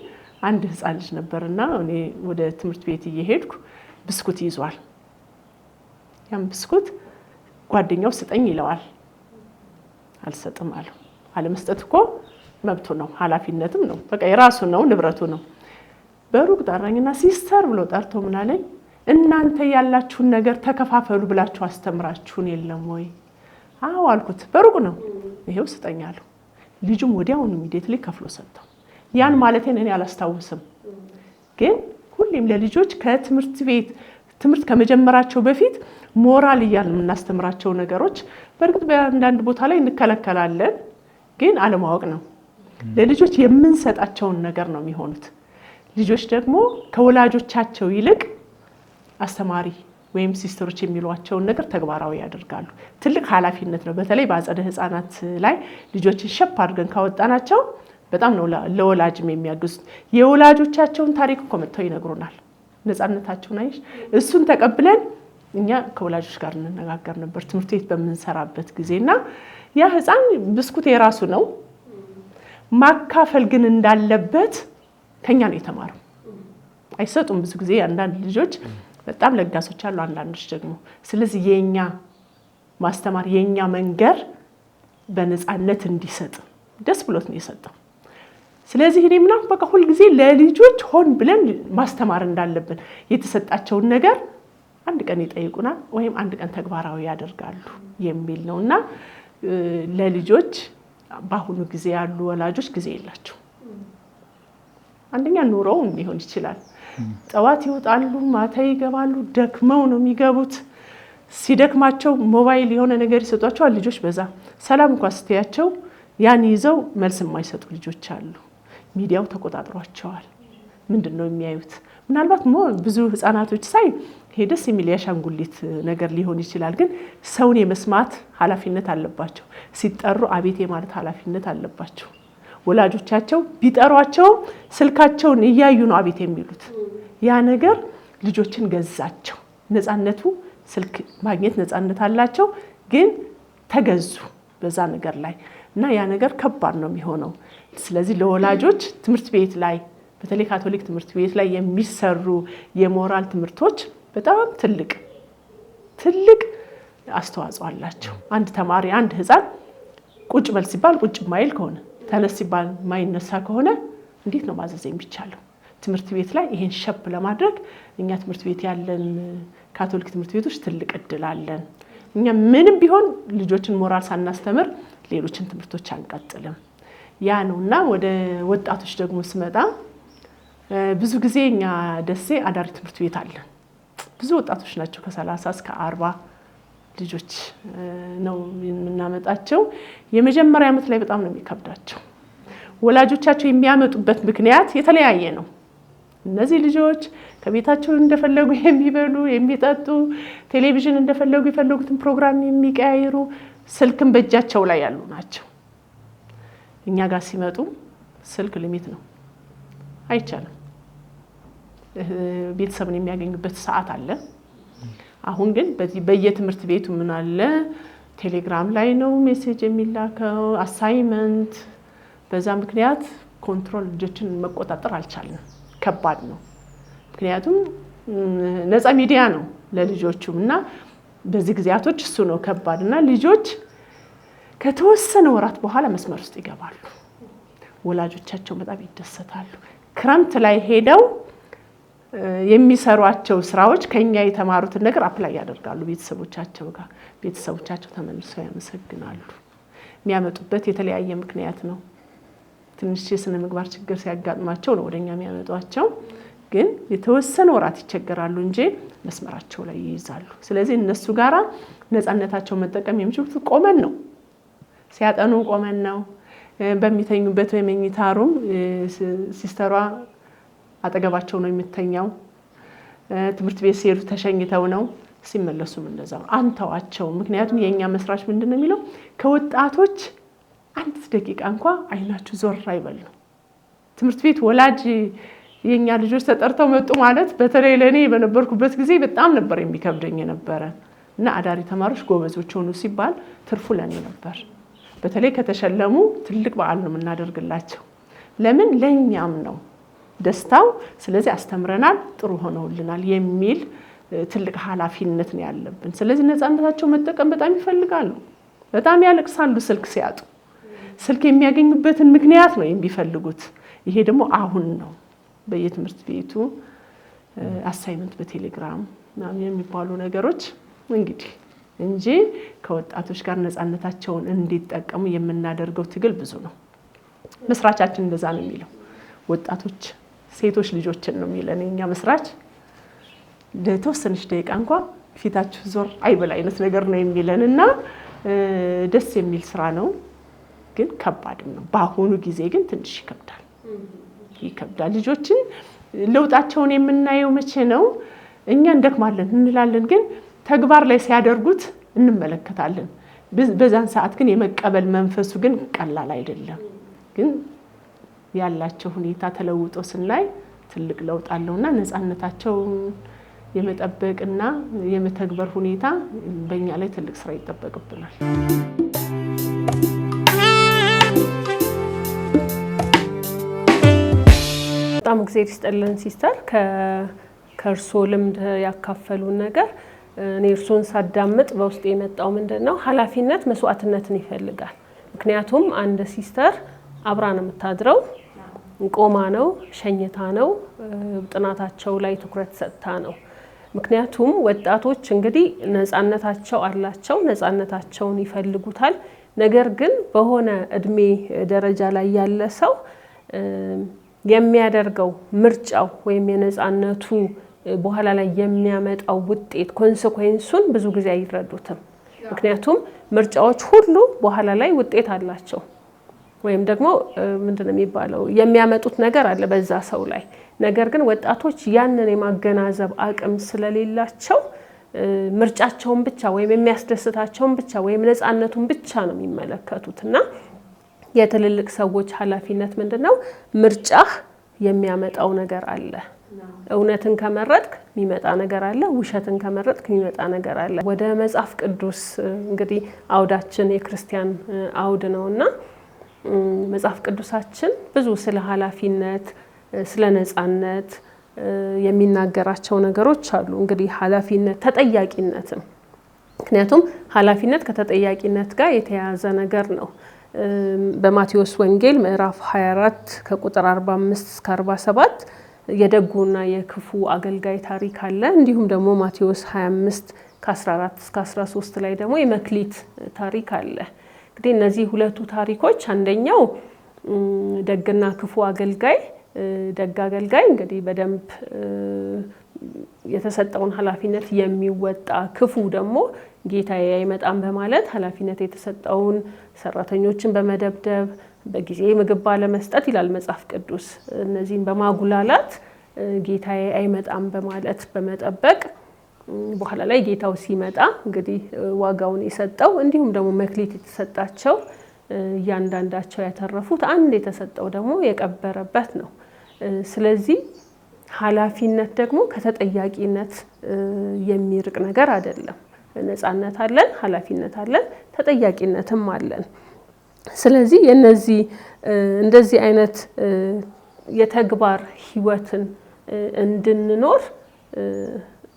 አንድ ህፃን ልጅ ነበርና እኔ ወደ ትምህርት ቤት እየሄድኩ ብስኩት ይዟል። ያን ብስኩት ጓደኛው ስጠኝ ይለዋል። አልሰጥም አለው። አለመስጠት እኮ መብቱ ነው፣ ኃላፊነትም ነው። በቃ የራሱ ነው፣ ንብረቱ ነው። በሩቅ ጠራኝና ሲስተር ብሎ ጠርቶ ምን አለኝ፣ እናንተ ያላችሁን ነገር ተከፋፈሉ ብላችሁ አስተምራችሁን የለም ወይ? አዎ አልኩት። በሩቅ ነው፣ ይሄው ስጠኝ አለው። ልጁም ወዲያውኑ ኢሚዲየትሊ ከፍሎ ሰጠው። ያን ማለቴን እኔ አላስታውስም፣ ግን ሁሌም ለልጆች ከትምህርት ቤት ትምህርት ከመጀመራቸው በፊት ሞራል እያልን የምናስተምራቸው ነገሮች በእርግጥ በአንዳንድ ቦታ ላይ እንከለከላለን፣ ግን አለማወቅ ነው። ለልጆች የምንሰጣቸውን ነገር ነው የሚሆኑት። ልጆች ደግሞ ከወላጆቻቸው ይልቅ አስተማሪ ወይም ሲስተሮች የሚሏቸውን ነገር ተግባራዊ ያደርጋሉ። ትልቅ ኃላፊነት ነው። በተለይ በአጸደ ህፃናት ላይ ልጆችን ሸፕ አድርገን ካወጣናቸው በጣም ነው ለወላጅም የሚያግዙት። የወላጆቻቸውን ታሪክ እኮ መጥተው ይነግሩናል። ነፃነታቸውን አይሽ እሱን ተቀብለን እኛ ከወላጆች ጋር እንነጋገር ነበር ትምህርት ቤት በምንሰራበት ጊዜና ያ ህፃን ብስኩት የራሱ ነው ማካፈል ግን እንዳለበት ከኛ ነው የተማረው። አይሰጡም ብዙ ጊዜ አንዳንድ ልጆች በጣም ለጋሶች አሉ፣ አንዳንዶች ደግሞ። ስለዚህ የኛ ማስተማር የኛ መንገር በነፃነት እንዲሰጥ ደስ ብሎት ነው የሰጠው። ስለዚህ እኔ ምናምን በቃ ሁሉ ጊዜ ለልጆች ሆን ብለን ማስተማር እንዳለብን የተሰጣቸውን ነገር አንድ ቀን ይጠይቁናል ወይም አንድ ቀን ተግባራዊ ያደርጋሉ የሚል ነውና ለልጆች በአሁኑ ጊዜ ያሉ ወላጆች ጊዜ የላቸው። አንደኛ ኑሮው ሊሆን ይችላል። ጠዋት ይወጣሉ፣ ማታ ይገባሉ፣ ደክመው ነው የሚገቡት። ሲደክማቸው ሞባይል የሆነ ነገር ይሰጧቸዋል ልጆች። በዛ ሰላም እንኳን ስትያቸው ያን ይዘው መልስ የማይሰጡ ልጆች አሉ። ሚዲያው ተቆጣጥሯቸዋል። ምንድነው የሚያዩት? ምናልባት ብዙ ህፃናቶች ሳይ ሄደስ የሚል ያሻንጉሊት ነገር ሊሆን ይችላል፣ ግን ሰውን የመስማት ኃላፊነት አለባቸው። ሲጠሩ አቤት የማለት ኃላፊነት አለባቸው። ወላጆቻቸው ቢጠሯቸው ስልካቸውን እያዩ ነው አቤት የሚሉት። ያ ነገር ልጆችን ገዛቸው። ነፃነቱ ስልክ ማግኘት ነፃነት አላቸው፣ ግን ተገዙ በዛ ነገር ላይ እና ያ ነገር ከባድ ነው የሚሆነው። ስለዚህ ለወላጆች ትምህርት ቤት ላይ በተለይ ካቶሊክ ትምህርት ቤት ላይ የሚሰሩ የሞራል ትምህርቶች በጣም ትልቅ አስተዋጽኦ አላቸው። አንድ ተማሪ አንድ ህፃን ቁጭ በል ሲባል ቁጭ ማይል ከሆነ ተነስ ሲባል ማይነሳ ከሆነ እንዴት ነው ማዘዝ የሚቻለው? ትምህርት ቤት ላይ ይሄን ሸፕ ለማድረግ እኛ ትምህርት ቤት ያለን ካቶሊክ ትምህርት ቤቶች ትልቅ እድል አለን። እኛ ምንም ቢሆን ልጆችን ሞራል ሳናስተምር ሌሎችን ትምህርቶች አንቀጥልም። ያ ነውና ወደ ወጣቶች ደግሞ ስመጣ ብዙ ጊዜ እኛ ደሴ አዳሪ ትምህርት ቤት አለን። ብዙ ወጣቶች ናቸው፣ ከ30 እስከ 40 ልጆች ነው የምናመጣቸው። የመጀመሪያ ዓመት ላይ በጣም ነው የሚከብዳቸው። ወላጆቻቸው የሚያመጡበት ምክንያት የተለያየ ነው። እነዚህ ልጆች ከቤታቸው እንደፈለጉ የሚበሉ የሚጠጡ፣ ቴሌቪዥን እንደፈለጉ የፈለጉትን ፕሮግራም የሚቀያይሩ፣ ስልክን በእጃቸው ላይ ያሉ ናቸው። እኛ ጋር ሲመጡ ስልክ ሊሚት ነው፣ አይቻልም። ቤተሰብን የሚያገኙበት ሰዓት አለ። አሁን ግን በየትምህርት ቤቱ ምን አለ፣ ቴሌግራም ላይ ነው ሜሴጅ የሚላከው፣ አሳይመንት። በዛ ምክንያት ኮንትሮል ልጆችን መቆጣጠር አልቻልንም። ከባድ ነው። ምክንያቱም ነፃ ሚዲያ ነው ለልጆቹም እና በዚህ ጊዜያቶች እሱ ነው ከባድ እና ልጆች ከተወሰነ ወራት በኋላ መስመር ውስጥ ይገባሉ። ወላጆቻቸው በጣም ይደሰታሉ። ክረምት ላይ ሄደው የሚሰሯቸው ስራዎች ከኛ የተማሩትን ነገር አፕላይ ያደርጋሉ ቤተሰቦቻቸው ተመልሰው ያመሰግናሉ። የሚያመጡበት የተለያየ ምክንያት ነው። ትንሽ የስነ ምግባር ችግር ሲያጋጥማቸው ነው ወደኛ የሚያመጧቸው። ግን የተወሰነ ወራት ይቸገራሉ እንጂ መስመራቸው ላይ ይይዛሉ። ስለዚህ እነሱ ጋራ ነፃነታቸው መጠቀም የሚችሉት ቆመን ነው። ሲያጠኑ ቆመን ነው። በሚተኙበት በመኝታ ሩም ሲስተሯ አጠገባቸው ነው የምትተኛው። ትምህርት ቤት ሲሄዱ ተሸኝተው ነው፣ ሲመለሱም እንደዛው አንተዋቸው። ምክንያቱም የኛ መስራች ምንድነው የሚለው ከወጣቶች አንድ ደቂቃ እንኳን አይናችሁ ዞር አይበል ነው። ትምህርት ቤት ወላጅ የኛ ልጆች ተጠርተው መጡ ማለት በተለይ ለኔ በነበርኩበት ጊዜ በጣም ነበር የሚከብደኝ ነበር እና አዳሪ ተማሪዎች ጎበዞች ሆኑ ሲባል ትርፉ ለኔ ነበር። በተለይ ከተሸለሙ ትልቅ በዓል ነው የምናደርግላቸው። ለምን ለኛም ነው ደስታው። ስለዚህ አስተምረናል፣ ጥሩ ሆነውልናል የሚል ትልቅ ኃላፊነት ነው ያለብን። ስለዚህ ነፃነታቸው መጠቀም በጣም ይፈልጋሉ። በጣም ያለቅሳሉ ስልክ ሲያጡ። ስልክ የሚያገኙበትን ምክንያት ነው የሚፈልጉት። ይሄ ደግሞ አሁን ነው በየትምህርት ቤቱ አሳይመንት በቴሌግራም የሚባሉ ነገሮች እንግዲህ እንጂ ከወጣቶች ጋር ነፃነታቸውን እንዲጠቀሙ የምናደርገው ትግል ብዙ ነው። መስራቻችን እንደዛ ነው የሚለው። ወጣቶች ሴቶች ልጆችን ነው የሚለን የኛ መስራች። ለተወሰነች ደቂቃ እንኳን ፊታችሁ ዞር አይበል አይነት ነገር ነው የሚለን እና ደስ የሚል ስራ ነው፣ ግን ከባድም ነው። በአሁኑ ጊዜ ግን ትንሽ ይከብዳል። ልጆችን ለውጣቸውን የምናየው መቼ ነው? እኛ እንደክማለን እንላለን፣ ግን ተግባር ላይ ሲያደርጉት እንመለከታለን። በዛን ሰዓት ግን የመቀበል መንፈሱ ግን ቀላል አይደለም። ግን ያላቸው ሁኔታ ተለውጦ ስናይ ትልቅ ለውጥ አለውና ነፃነታቸውን የመጠበቅና የመተግበር ሁኔታ በእኛ ላይ ትልቅ ስራ ይጠበቅብናል። በጣም እግዚአብሔር ይስጥልን ሲስተር፣ ከእርሶ ልምድ ያካፈሉን ነገር እኔ እርሶን ሳዳምጥ በውስጥ የመጣው ምንድነው ኃላፊነት መስዋዕትነትን ይፈልጋል። ምክንያቱም አንድ ሲስተር አብራ ነው የምታድረው፣ ቆማ ነው፣ ሸኝታ ነው፣ ጥናታቸው ላይ ትኩረት ሰጥታ ነው። ምክንያቱም ወጣቶች እንግዲህ ነፃነታቸው አላቸው፣ ነፃነታቸውን ይፈልጉታል። ነገር ግን በሆነ እድሜ ደረጃ ላይ ያለ ሰው የሚያደርገው ምርጫው ወይም የነፃነቱ በኋላ ላይ የሚያመጣው ውጤት ኮንሲኩዌንሱን ብዙ ጊዜ አይረዱትም። ምክንያቱም ምርጫዎች ሁሉ በኋላ ላይ ውጤት አላቸው ወይም ደግሞ ምንድነው የሚባለው የሚያመጡት ነገር አለ በዛ ሰው ላይ። ነገር ግን ወጣቶች ያንን የማገናዘብ አቅም ስለሌላቸው ምርጫቸውን ብቻ ወይም የሚያስደስታቸውን ብቻ ወይም ነፃነቱን ብቻ ነው የሚመለከቱትና የትልልቅ ሰዎች ኃላፊነት ምንድነው? ምርጫህ የሚያመጣው ነገር አለ። እውነትን ከመረጥክ የሚመጣ ነገር አለ፣ ውሸትን ከመረጥክ የሚመጣ ነገር አለ። ወደ መጽሐፍ ቅዱስ እንግዲህ አውዳችን የክርስቲያን አውድ ነውና መጽሐፍ ቅዱሳችን ብዙ ስለ ኃላፊነት ስለ ነፃነት የሚናገራቸው ነገሮች አሉ። እንግዲህ ኃላፊነት ተጠያቂነትም፣ ምክንያቱም ኃላፊነት ከተጠያቂነት ጋር የተያያዘ ነገር ነው። በማቴዎስ ወንጌል ምዕራፍ 24 ከቁጥር 45 እስከ 47 የደጉና የክፉ አገልጋይ ታሪክ አለ። እንዲሁም ደግሞ ማቴዎስ 25 ከ14 እስከ 13 ላይ ደግሞ የመክሊት ታሪክ አለ። እንግዲህ እነዚህ ሁለቱ ታሪኮች አንደኛው ደግና ክፉ አገልጋይ፣ ደግ አገልጋይ እንግዲህ በደንብ የተሰጠውን ኃላፊነት የሚወጣ፣ ክፉ ደግሞ ጌታዬ አይመጣም በማለት ኃላፊነት የተሰጠውን ሰራተኞችን በመደብደብ በጊዜ ምግብ ባለመስጠት ይላል መጽሐፍ ቅዱስ። እነዚህን በማጉላላት ጌታዬ አይመጣም በማለት በመጠበቅ በኋላ ላይ ጌታው ሲመጣ እንግዲህ ዋጋውን የሰጠው፣ እንዲሁም ደግሞ መክሊት የተሰጣቸው እያንዳንዳቸው ያተረፉት፣ አንድ የተሰጠው ደግሞ የቀበረበት ነው። ስለዚህ ኃላፊነት ደግሞ ከተጠያቂነት የሚርቅ ነገር አይደለም። ነፃነት አለን፣ ኃላፊነት አለን፣ ተጠያቂነትም አለን። ስለዚህ የነዚህ እንደዚህ አይነት የተግባር ህይወትን እንድንኖር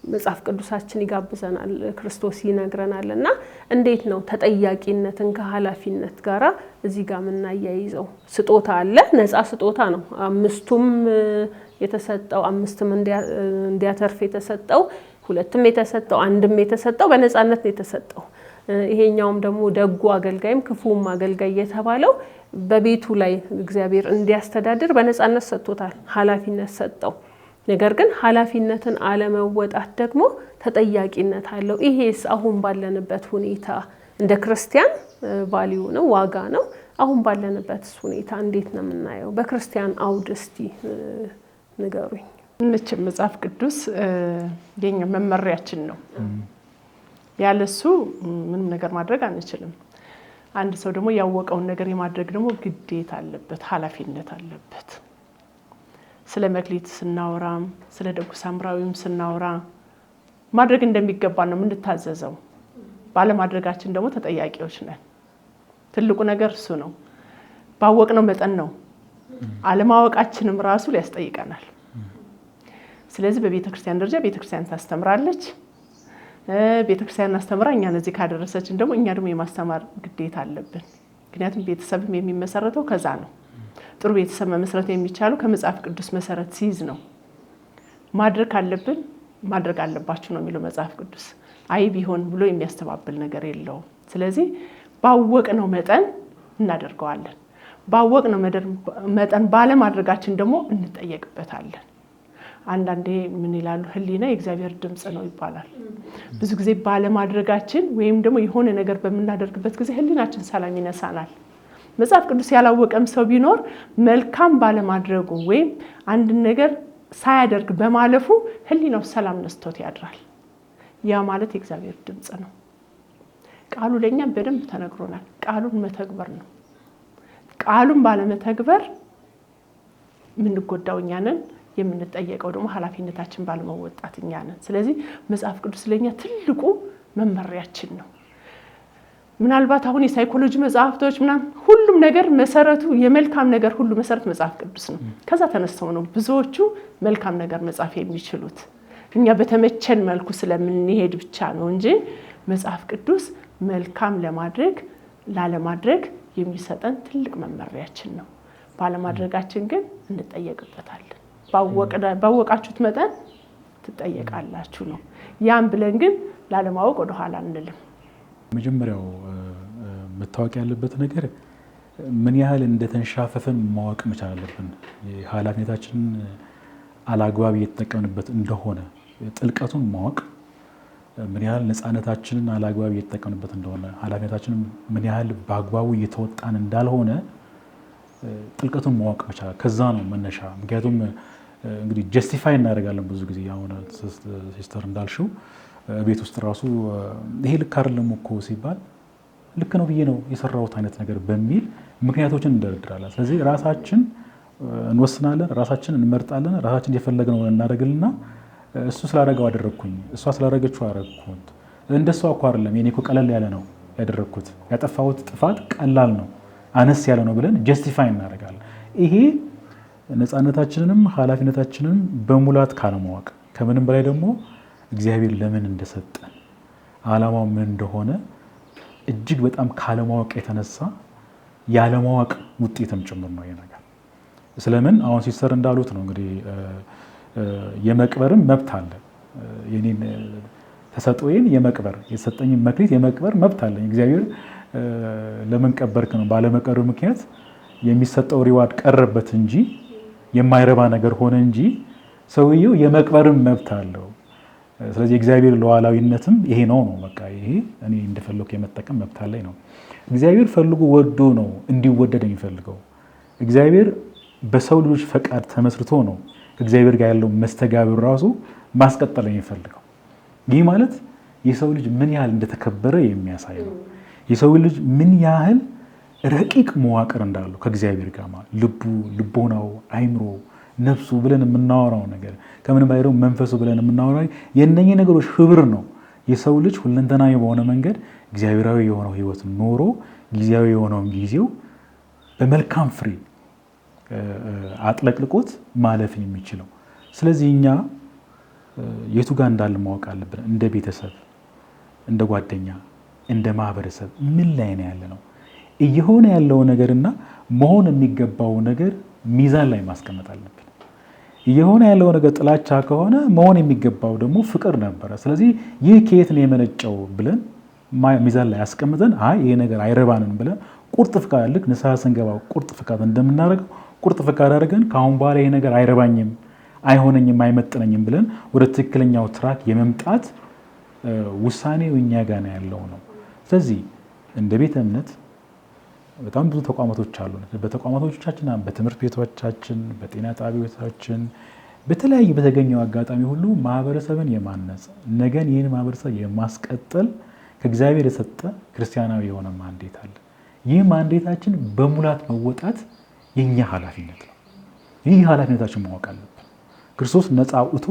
መጽሐፍ ቅዱሳችን ይጋብዘናል፣ ክርስቶስ ይነግረናል። እና እንዴት ነው ተጠያቂነትን ከኃላፊነት ጋራ እዚህ ጋር የምናያይዘው? ስጦታ አለ፣ ነፃ ስጦታ ነው። 5ቱም የተሰጠው 5ም እንዲያተርፍ የተሰጠው 2ም የተሰጠው 1ም የተሰጠው በነፃነት ነው የተሰጠው። ይሄኛውም ደግሞ ደጉ አገልጋይም ክፉም አገልጋይ የተባለው በቤቱ ላይ እግዚአብሔር እንዲያስተዳድር በነፃነት ሰጥቶታል፣ ኃላፊነት ሰጠው። ነገር ግን ኃላፊነትን አለመወጣት ደግሞ ተጠያቂነት አለው። ይሄስ አሁን ባለንበት ሁኔታ እንደ ክርስቲያን ቫልዩ ነው፣ ዋጋ ነው። አሁን ባለንበት ሁኔታ እንዴት ነው የምናየው? በክርስቲያን አውድ እስቲ ንገሩኝ። መቼም መጽሐፍ ቅዱስ የኛ መመሪያችን ነው። ያለሱ ምንም ነገር ማድረግ አንችልም። አንድ ሰው ደግሞ ያወቀውን ነገር የማድረግ ደግሞ ግዴታ አለበት፣ ኃላፊነት አለበት። ስለ መክሊት ስናወራም ስለ ደጉ ሳምራዊም ስናወራ ማድረግ እንደሚገባ ነው የምንታዘዘው። ባለማድረጋችን ደግሞ ተጠያቂዎች ነን። ትልቁ ነገር እሱ ነው። ባወቅነው መጠን ነው። አለማወቃችንም ራሱ ሊያስጠይቀናል። ስለዚህ በቤተክርስቲያን ደረጃ ቤተክርስቲያን ታስተምራለች። ቤተክርስቲያን አስተምራ እኛን እዚህ ካደረሰችን ደግሞ እኛ ደግሞ የማስተማር ግዴታ አለብን። ምክንያቱም ቤተሰብም የሚመሰረተው ከዛ ነው። ጥሩ ቤተሰብ መመስረት የሚቻለው ከመጽሐፍ ቅዱስ መሰረት ሲይዝ ነው። ማድረግ አለብን፣ ማድረግ አለባችሁ ነው የሚለው መጽሐፍ ቅዱስ። አይ ቢሆን ብሎ የሚያስተባብል ነገር የለውም። ስለዚህ ባወቅነው መጠን እናደርገዋለን። ባወቅነው መጠን ባለማድረጋችን ደግሞ እንጠየቅበታለን። አንዳንዴ ምን ይላሉ? ህሊና የእግዚአብሔር ድምጽ ነው ይባላል። ብዙ ጊዜ ባለማድረጋችን ወይም ደግሞ የሆነ ነገር በምናደርግበት ጊዜ ህሊናችን ሰላም ይነሳናል። መጽሐፍ ቅዱስ ያላወቀም ሰው ቢኖር መልካም ባለማድረጉ ወይም አንድ ነገር ሳያደርግ በማለፉ ህሊናው ሰላም ነስቶት ያድራል። ያ ማለት የእግዚአብሔር ድምጽ ነው። ቃሉ ለኛ በደንብ ተነግሮናል። ቃሉን መተግበር ነው። ቃሉን ባለመተግበር የምንጎዳው እኛ ነን። የምንጠየቀው ደግሞ ኃላፊነታችን ባለመወጣት እኛ ነን። ስለዚህ መጽሐፍ ቅዱስ ለኛ ትልቁ መመሪያችን ነው። ምናልባት አሁን የሳይኮሎጂ መጽሐፍቶች ምናምን ሁሉም ነገር መሰረቱ የመልካም ነገር ሁሉ መሰረት መጽሐፍ ቅዱስ ነው። ከዛ ተነስተው ነው ብዙዎቹ መልካም ነገር መጻፍ የሚችሉት። እኛ በተመቸን መልኩ ስለምንሄድ ብቻ ነው እንጂ መጽሐፍ ቅዱስ መልካም ለማድረግ ላለማድረግ የሚሰጠን ትልቅ መመሪያችን ነው። ባለማድረጋችን ግን እንጠየቅበታለን። ባወቃችሁት መጠን ትጠየቃላችሁ ነው። ያን ብለን ግን ላለማወቅ ወደ ኋላ አንልም። መጀመሪያው መታወቅ ያለበት ነገር ምን ያህል እንደተንሻፈፈን ማወቅ መቻል አለብን። ኃላፊነታችንን አላግባብ እየተጠቀምንበት እንደሆነ ጥልቀቱን ማወቅ፣ ምን ያህል ነፃነታችንን አላግባብ እየተጠቀምንበት እንደሆነ፣ ኃላፊነታችንን ምን ያህል በአግባቡ እየተወጣን እንዳልሆነ ጥልቀቱን ማወቅ መቻል። ከዛ ነው መነሻ። ምክንያቱም እንግዲህ ጀስቲፋይ እናደርጋለን ብዙ ጊዜ። አሁን ሲስተር እንዳልሽው ቤት ውስጥ ራሱ ይሄ ልክ አይደለም እኮ ሲባል ልክ ነው ብዬ ነው የሰራሁት አይነት ነገር በሚል ምክንያቶችን እንደረድራለን። ስለዚህ ራሳችን እንወስናለን፣ ራሳችን እንመርጣለን፣ ራሳችን የፈለግነው እናደርግልና እሱ ስላደረገው አደረግኩኝ፣ እሷ ስላደረገችው አደረግኩት፣ እንደሷ እኮ አይደለም የኔ እኮ ቀለል ያለ ነው ያደረግኩት፣ ያጠፋሁት ጥፋት ቀላል ነው አነስ ያለ ነው ብለን ጀስቲፋይ እናደርጋለን። ይሄ ነፃነታችንንም ኃላፊነታችንንም በሙላት ካለማወቅ፣ ከምንም በላይ ደግሞ እግዚአብሔር ለምን እንደሰጠን ዓላማው ምን እንደሆነ እጅግ በጣም ካለማወቅ የተነሳ ያለማወቅ ውጤትም ጭምር ነው ይሄ ነገር። ስለምን አሁን ሲስተር እንዳሉት ነው እንግዲህ የመቅበርም መብት አለ። የኔን ተሰጥኦዬን የመቅበር የተሰጠኝን መክሊት የመቅበር መብት አለኝ። እግዚአብሔር ለምን ቀበርክ ነው። ባለመቀበሩ ምክንያት የሚሰጠው ሪዋርድ ቀረበት እንጂ የማይረባ ነገር ሆነ እንጂ ሰውየው የመቅበርም መብት አለው። ስለዚህ እግዚአብሔር ሉዓላዊነትም ይሄ ነው። በቃ ይሄ እኔ እንደፈለኩ የመጠቀም መብት አለኝ ነው። እግዚአብሔር ፈልጎ ወዶ ነው እንዲወደድ የሚፈልገው። እግዚአብሔር በሰው ልጆች ፈቃድ ተመስርቶ ነው ከእግዚአብሔር ጋር ያለው መስተጋብር ራሱ ማስቀጠል የሚፈልገው። ይህ ማለት የሰው ልጅ ምን ያህል እንደተከበረ የሚያሳይ ነው። የሰው ልጅ ምን ያህል ረቂቅ መዋቅር እንዳለው ከእግዚአብሔር ጋር ማለት ልቡ፣ ልቦናው፣ አይምሮ፣ ነፍሱ ብለን የምናወራው ነገር ከምንም በላይ ደግሞ መንፈሱ ብለን የምናወራው የእነኚህ ነገሮች ህብር ነው የሰው ልጅ ሁለንተናዊ በሆነ መንገድ እግዚአብሔራዊ የሆነው ህይወት ኖሮ ጊዜያዊ የሆነውን ጊዜው በመልካም ፍሬ አጥለቅልቆት ማለፍ የሚችለው። ስለዚህ እኛ የቱ ጋር እንዳለ ማወቅ አለብን። እንደ ቤተሰብ፣ እንደ ጓደኛ፣ እንደ ማህበረሰብ ምን ላይ ነው ያለ ነው እየሆነ ያለው ነገርና መሆን የሚገባው ነገር ሚዛን ላይ ማስቀመጥ አለብን። እየሆነ ያለው ነገር ጥላቻ ከሆነ መሆን የሚገባው ደግሞ ፍቅር ነበረ። ስለዚህ ይህ ከየት ነው የመነጨው ብለን ሚዛን ላይ አስቀምጠን አይ ይሄ ነገር አይረባንም ብለን ቁርጥ ፍቃድ ልክ ንስሐ ስንገባ ቁርጥ ፍቃድ እንደምናደርገው ቁርጥ ፍቃድ አድርገን ከአሁን በኋላ ይሄ ነገር አይረባኝም፣ አይሆነኝም፣ አይመጥነኝም ብለን ወደ ትክክለኛው ትራክ የመምጣት ውሳኔው እኛ ጋር ነው ያለው ነው። ስለዚህ እንደ ቤተ እምነት በጣም ብዙ ተቋማቶች አሉ። በተቋማቶቻችን፣ በትምህርት ቤቶቻችን፣ በጤና ጣቢያዎቻችን በተለያዩ በተገኘው አጋጣሚ ሁሉ ማህበረሰብን የማነጽ ነገን ይህን ማህበረሰብ የማስቀጠል ከእግዚአብሔር የሰጠ ክርስቲያናዊ የሆነ ማንዴት አለ። ይህ ማንዴታችን በሙላት መወጣት የኛ ኃላፊነት ነው። ይህ ኃላፊነታችን ማወቅ አለብን። ክርስቶስ ነፃ አውጥቶ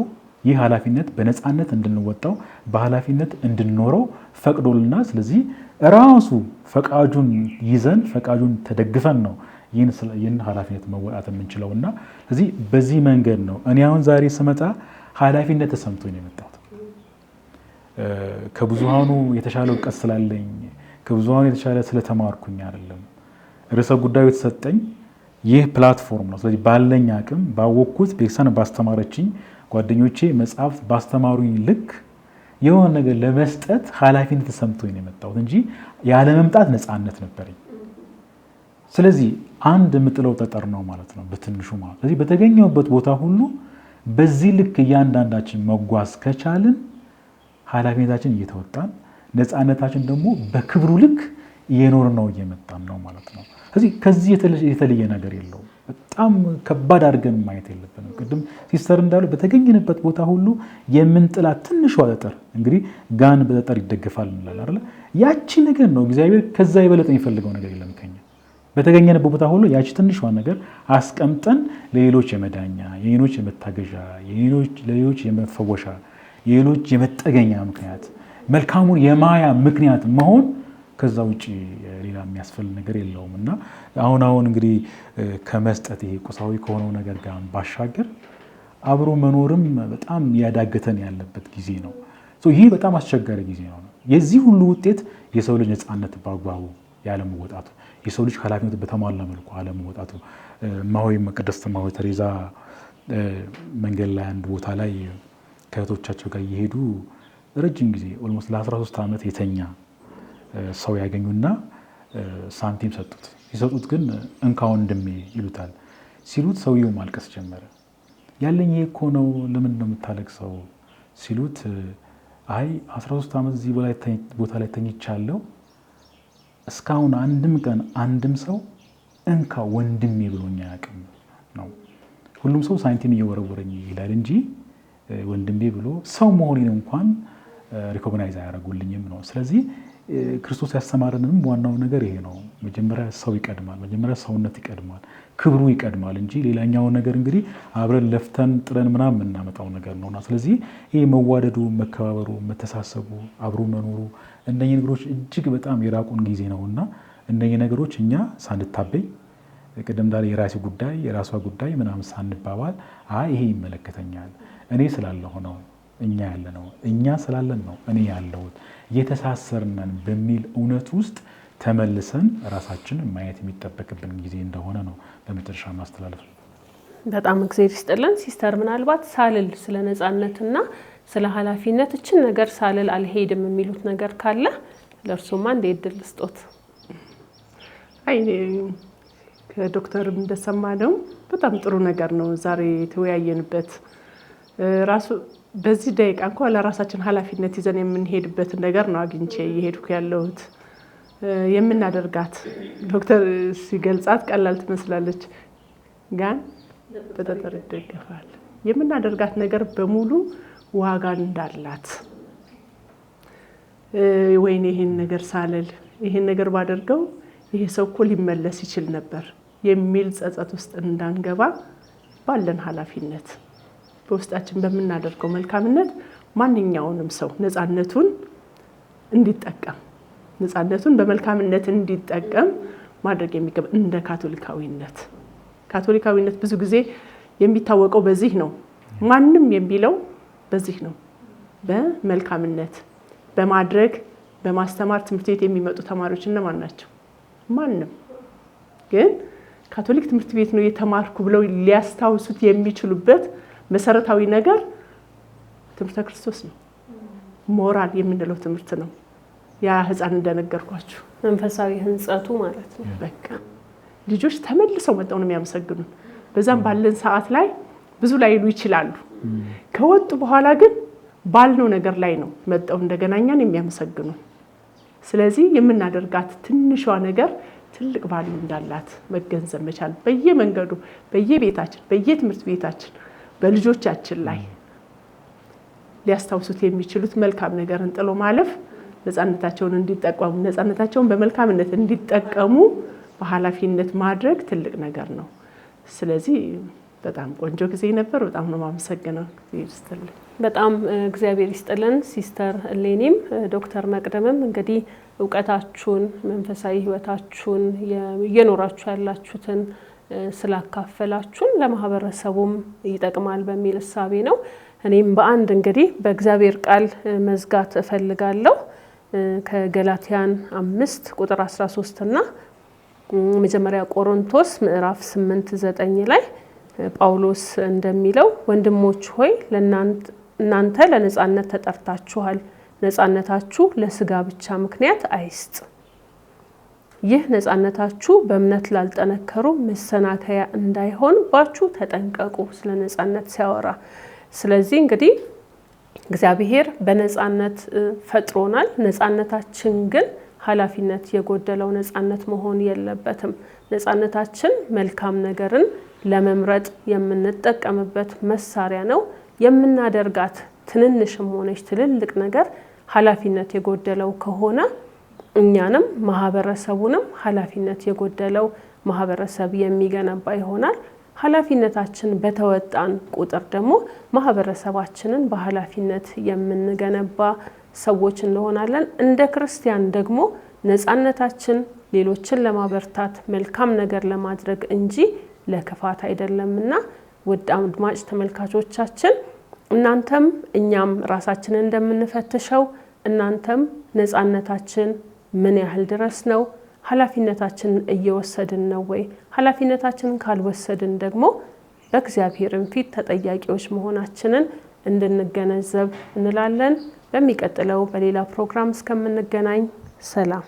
ይህ ኃላፊነት በነፃነት እንድንወጣው በኃላፊነት እንድንኖረው ፈቅዶልና ስለዚህ ራሱ ፈቃጁን ይዘን ፈቃጁን ተደግፈን ነው ይህን ኃላፊነት መወጣት የምንችለው እና ስለዚህ በዚህ መንገድ ነው እኔ አሁን ዛሬ ስመጣ ኃላፊነት ተሰምቶኝ ነው የመጣሁት። ከብዙሃኑ የተሻለ እውቀት ስላለኝ ከብዙሃኑ የተሻለ ስለተማርኩኝ አይደለም። ርዕሰ ጉዳዩ የተሰጠኝ ይህ ፕላትፎርም ነው። ስለዚህ ባለኝ አቅም ባወቅኩት ቤተክርስቲያን ባስተማረችኝ ጓደኞቼ መጽሐፍት ባስተማሩኝ ልክ የሆነ ነገር ለመስጠት ኃላፊነት ተሰምቶኝ ነው የመጣሁት እንጂ ያለ መምጣት ነፃነት ነበረኝ። ስለዚህ አንድ የምጥለው ጠጠር ነው ማለት ነው በትንሹ ማለት። ስለዚህ በተገኘውበት ቦታ ሁሉ በዚህ ልክ እያንዳንዳችን መጓዝ ከቻልን ኃላፊነታችን እየተወጣን ነፃነታችን ደግሞ በክብሩ ልክ እየኖር ነው እየመጣን ነው ማለት ነው። ስለዚህ ከዚህ የተለየ ነገር የለውም። በጣም ከባድ አድርገን ማየት የለብንም። ቅድም ሲስተር እንዳሉ በተገኘንበት ቦታ ሁሉ የምንጥላት ትንሿ ጠጠር እንግዲህ ጋን በጠጠር ይደገፋል እንላለን አይደል? ያቺ ነገር ነው እግዚአብሔር ከዛ የበለጠ የሚፈልገው ነገር የለም ከኛ። በተገኘንበት ቦታ ሁሉ ያቺ ትንሿ ነገር አስቀምጠን ለሌሎች የመዳኛ የሌሎች የመታገዣ ለሌሎች የመፈወሻ የሌሎች የመጠገኛ ምክንያት መልካሙን የማያ ምክንያት መሆን ከዛ ውጪ ሌላ የሚያስፈልግ ነገር የለውም እና አሁን እንግዲህ ከመስጠት ይሄ ቁሳዊ ከሆነው ነገር ጋር ባሻገር አብሮ መኖርም በጣም ያዳገተን ያለበት ጊዜ ነው። ይሄ በጣም አስቸጋሪ ጊዜ ነው። የዚህ ሁሉ ውጤት የሰው ልጅ ነፃነት በአግባቡ ያለመወጣቱ፣ የሰው ልጅ ኃላፊነት በተሟላ መልኩ አለመወጣቱ። እማሆይ ቅድስት እማሆይ ተሬዛ መንገድ ላይ አንድ ቦታ ላይ ከእህቶቻቸው ጋር እየሄዱ ረጅም ጊዜ ኦልሞስት ለ13 ዓመት የተኛ ሰው ያገኙና ሳንቲም ሰጡት። ሲሰጡት ግን እንካ ወንድሜ ይሉታል። ሲሉት ሰውየው ማልቀስ ጀመረ። ያለኝ ይሄ እኮ ነው፣ ለምን ነው የምታለቅሰው ሲሉት አይ 13 ዓመት እዚህ ቦታ ላይ ተኝቻለሁ፣ እስካሁን አንድም ቀን አንድም ሰው እንካ ወንድሜ ብሎኝ አያውቅም ነው። ሁሉም ሰው ሳንቲም እየወረወረኝ ይላል እንጂ ወንድሜ ብሎ ሰው መሆኔን እንኳን ሪኮግናይዝ አያደርጉልኝም ነው። ስለዚህ ክርስቶስ ያስተማረንም ዋናው ነገር ይሄ ነው። መጀመሪያ ሰው ይቀድማል፣ መጀመሪያ ሰውነት ይቀድማል፣ ክብሩ ይቀድማል እንጂ ሌላኛውን ነገር እንግዲህ አብረን ለፍተን ጥረን ምናምን የምናመጣው ነገር ነውና ስለዚህ ይሄ መዋደዱ፣ መከባበሩ፣ መተሳሰቡ፣ አብሮ መኖሩ እነኚህ ነገሮች እጅግ በጣም የራቁን ጊዜ ነውና እነኚህ ነገሮች እኛ ሳንታበይ ቅድም እንዳለ የራሴ ጉዳይ የራሷ ጉዳይ ምናምን ሳንባባል አይ ይሄ ይመለከተኛል እኔ ስላለሁ ነው እኛ ያለ ነው እኛ ስላለን ነው እኔ ያለሁት የተሳሰርነን በሚል እውነት ውስጥ ተመልሰን ራሳችን ማየት የሚጠበቅብን ጊዜ እንደሆነ ነው በመጨረሻ ማስተላለፍ። በጣም እግዚአብሔር ይስጥልን። ሲስተር ምናልባት ሳልል ስለ ነፃነትና ስለ ኃላፊነት እችን ነገር ሳልል አልሄድም የሚሉት ነገር ካለ ለእርሱማ እንደ እድል ስጦት። አይ ከዶክተርም እንደሰማነው በጣም ጥሩ ነገር ነው ዛሬ የተወያየንበት። ራሱ በዚህ ደቂቃ እንኳን ለራሳችን ኃላፊነት ይዘን የምንሄድበትን ነገር ነው አግኝቼ እየሄድኩ ያለሁት። የምናደርጋት ዶክተር ሲገልጻት ቀላል ትመስላለች፣ ጋን በጠጠር ይደገፋል። የምናደርጋት ነገር በሙሉ ዋጋ እንዳላት ወይኔ ይሄን ነገር ሳልል ይሄን ነገር ባደርገው ይሄ ሰው እኮ ሊመለስ ይችል ነበር የሚል ጸጸት ውስጥ እንዳንገባ ባለን ኃላፊነት በውስጣችን በምናደርገው መልካምነት ማንኛውንም ሰው ነፃነቱን እንዲጠቀም ነፃነቱን በመልካምነት እንዲጠቀም ማድረግ የሚገባ እንደ ካቶሊካዊነት ብዙ ጊዜ የሚታወቀው በዚህ ነው። ማንም የሚለው በዚህ ነው። በመልካምነት በማድረግ በማስተማር ትምህርት ቤት የሚመጡ ተማሪዎች እነማን ናቸው? ማንም። ግን ካቶሊክ ትምህርት ቤት ነው የተማርኩ ብለው ሊያስታውሱት የሚችሉበት መሰረታዊ ነገር ትምህርተ ክርስቶስ ነው። ሞራል የምንለው ትምህርት ነው። ያ ህፃን እንደነገርኳችሁ መንፈሳዊ ህንጸቱ ማለት ነው። በቃ ልጆች ተመልሰው መጣው ነው የሚያመሰግኑን። በዛም ባለን ሰዓት ላይ ብዙ ላይሉ ይችላሉ። ከወጡ በኋላ ግን ባልነው ነገር ላይ ነው መጣው እንደገና እኛን የሚያመሰግኑን። ስለዚህ የምናደርጋት ትንሿ ነገር ትልቅ ቫልዩ እንዳላት መገንዘብ መቻል፣ በየመንገዱ በየቤታችን በየትምህርት ቤታችን በልጆቻችን ላይ ሊያስታውሱት የሚችሉት መልካም ነገርን ጥሎ ማለፍ፣ ነፃነታቸውን እንዲጠቀሙ ነፃነታቸውን በመልካምነት እንዲጠቀሙ በኃላፊነት ማድረግ ትልቅ ነገር ነው። ስለዚህ በጣም ቆንጆ ጊዜ ነበር። በጣም ነው የማመሰግነው። ይስጥልኝ። በጣም እግዚአብሔር ይስጥልን ሲስተር እሌኒም ዶክተር መቅደምም እንግዲህ እውቀታችሁን መንፈሳዊ ህይወታችሁን እየኖራችሁ ያላችሁትን ስላካፈላችሁን ለማህበረሰቡም ይጠቅማል በሚል እሳቤ ነው። እኔም በአንድ እንግዲህ በእግዚአብሔር ቃል መዝጋት እፈልጋለሁ። ከገላትያን 5 ቁጥር 13 እና መጀመሪያ ቆሮንቶስ ምዕራፍ 8:9 ላይ ጳውሎስ እንደሚለው ወንድሞች ሆይ እናንተ ለነፃነት ተጠርታችኋል፣ ነፃነታችሁ ለስጋ ብቻ ምክንያት አይስጥ። ይህ ነፃነታችሁ በእምነት ላልጠነከሩ መሰናከያ እንዳይሆንባችሁ ተጠንቀቁ። ስለ ነፃነት ሲያወራ ስለዚህ እንግዲህ እግዚአብሔር በነፃነት ፈጥሮናል። ነፃነታችን ግን ኃላፊነት የጎደለው ነፃነት መሆን የለበትም። ነፃነታችን መልካም ነገርን ለመምረጥ የምንጠቀምበት መሳሪያ ነው። የምናደርጋት ትንንሽም ሆነች ትልልቅ ነገር ኃላፊነት የጎደለው ከሆነ እኛንም ማህበረሰቡንም ኃላፊነት የጎደለው ማህበረሰብ የሚገነባ ይሆናል። ኃላፊነታችን በተወጣን ቁጥር ደግሞ ማህበረሰባችንን በኃላፊነት የምንገነባ ሰዎች እንሆናለን። እንደ ክርስቲያን ደግሞ ነፃነታችን ሌሎችን ለማበርታት መልካም ነገር ለማድረግ እንጂ ለክፋት አይደለምና ውድ አድማጭ ተመልካቾቻችን እናንተም እኛም ራሳችንን እንደምንፈትሸው እናንተም ነፃነታችን ምን ያህል ድረስ ነው? ኃላፊነታችንን እየወሰድን ነው ወይ? ኃላፊነታችንን ካልወሰድን ደግሞ በእግዚአብሔርም ፊት ተጠያቂዎች መሆናችንን እንድንገነዘብ እንላለን። በሚቀጥለው በሌላ ፕሮግራም እስከምንገናኝ ሰላም።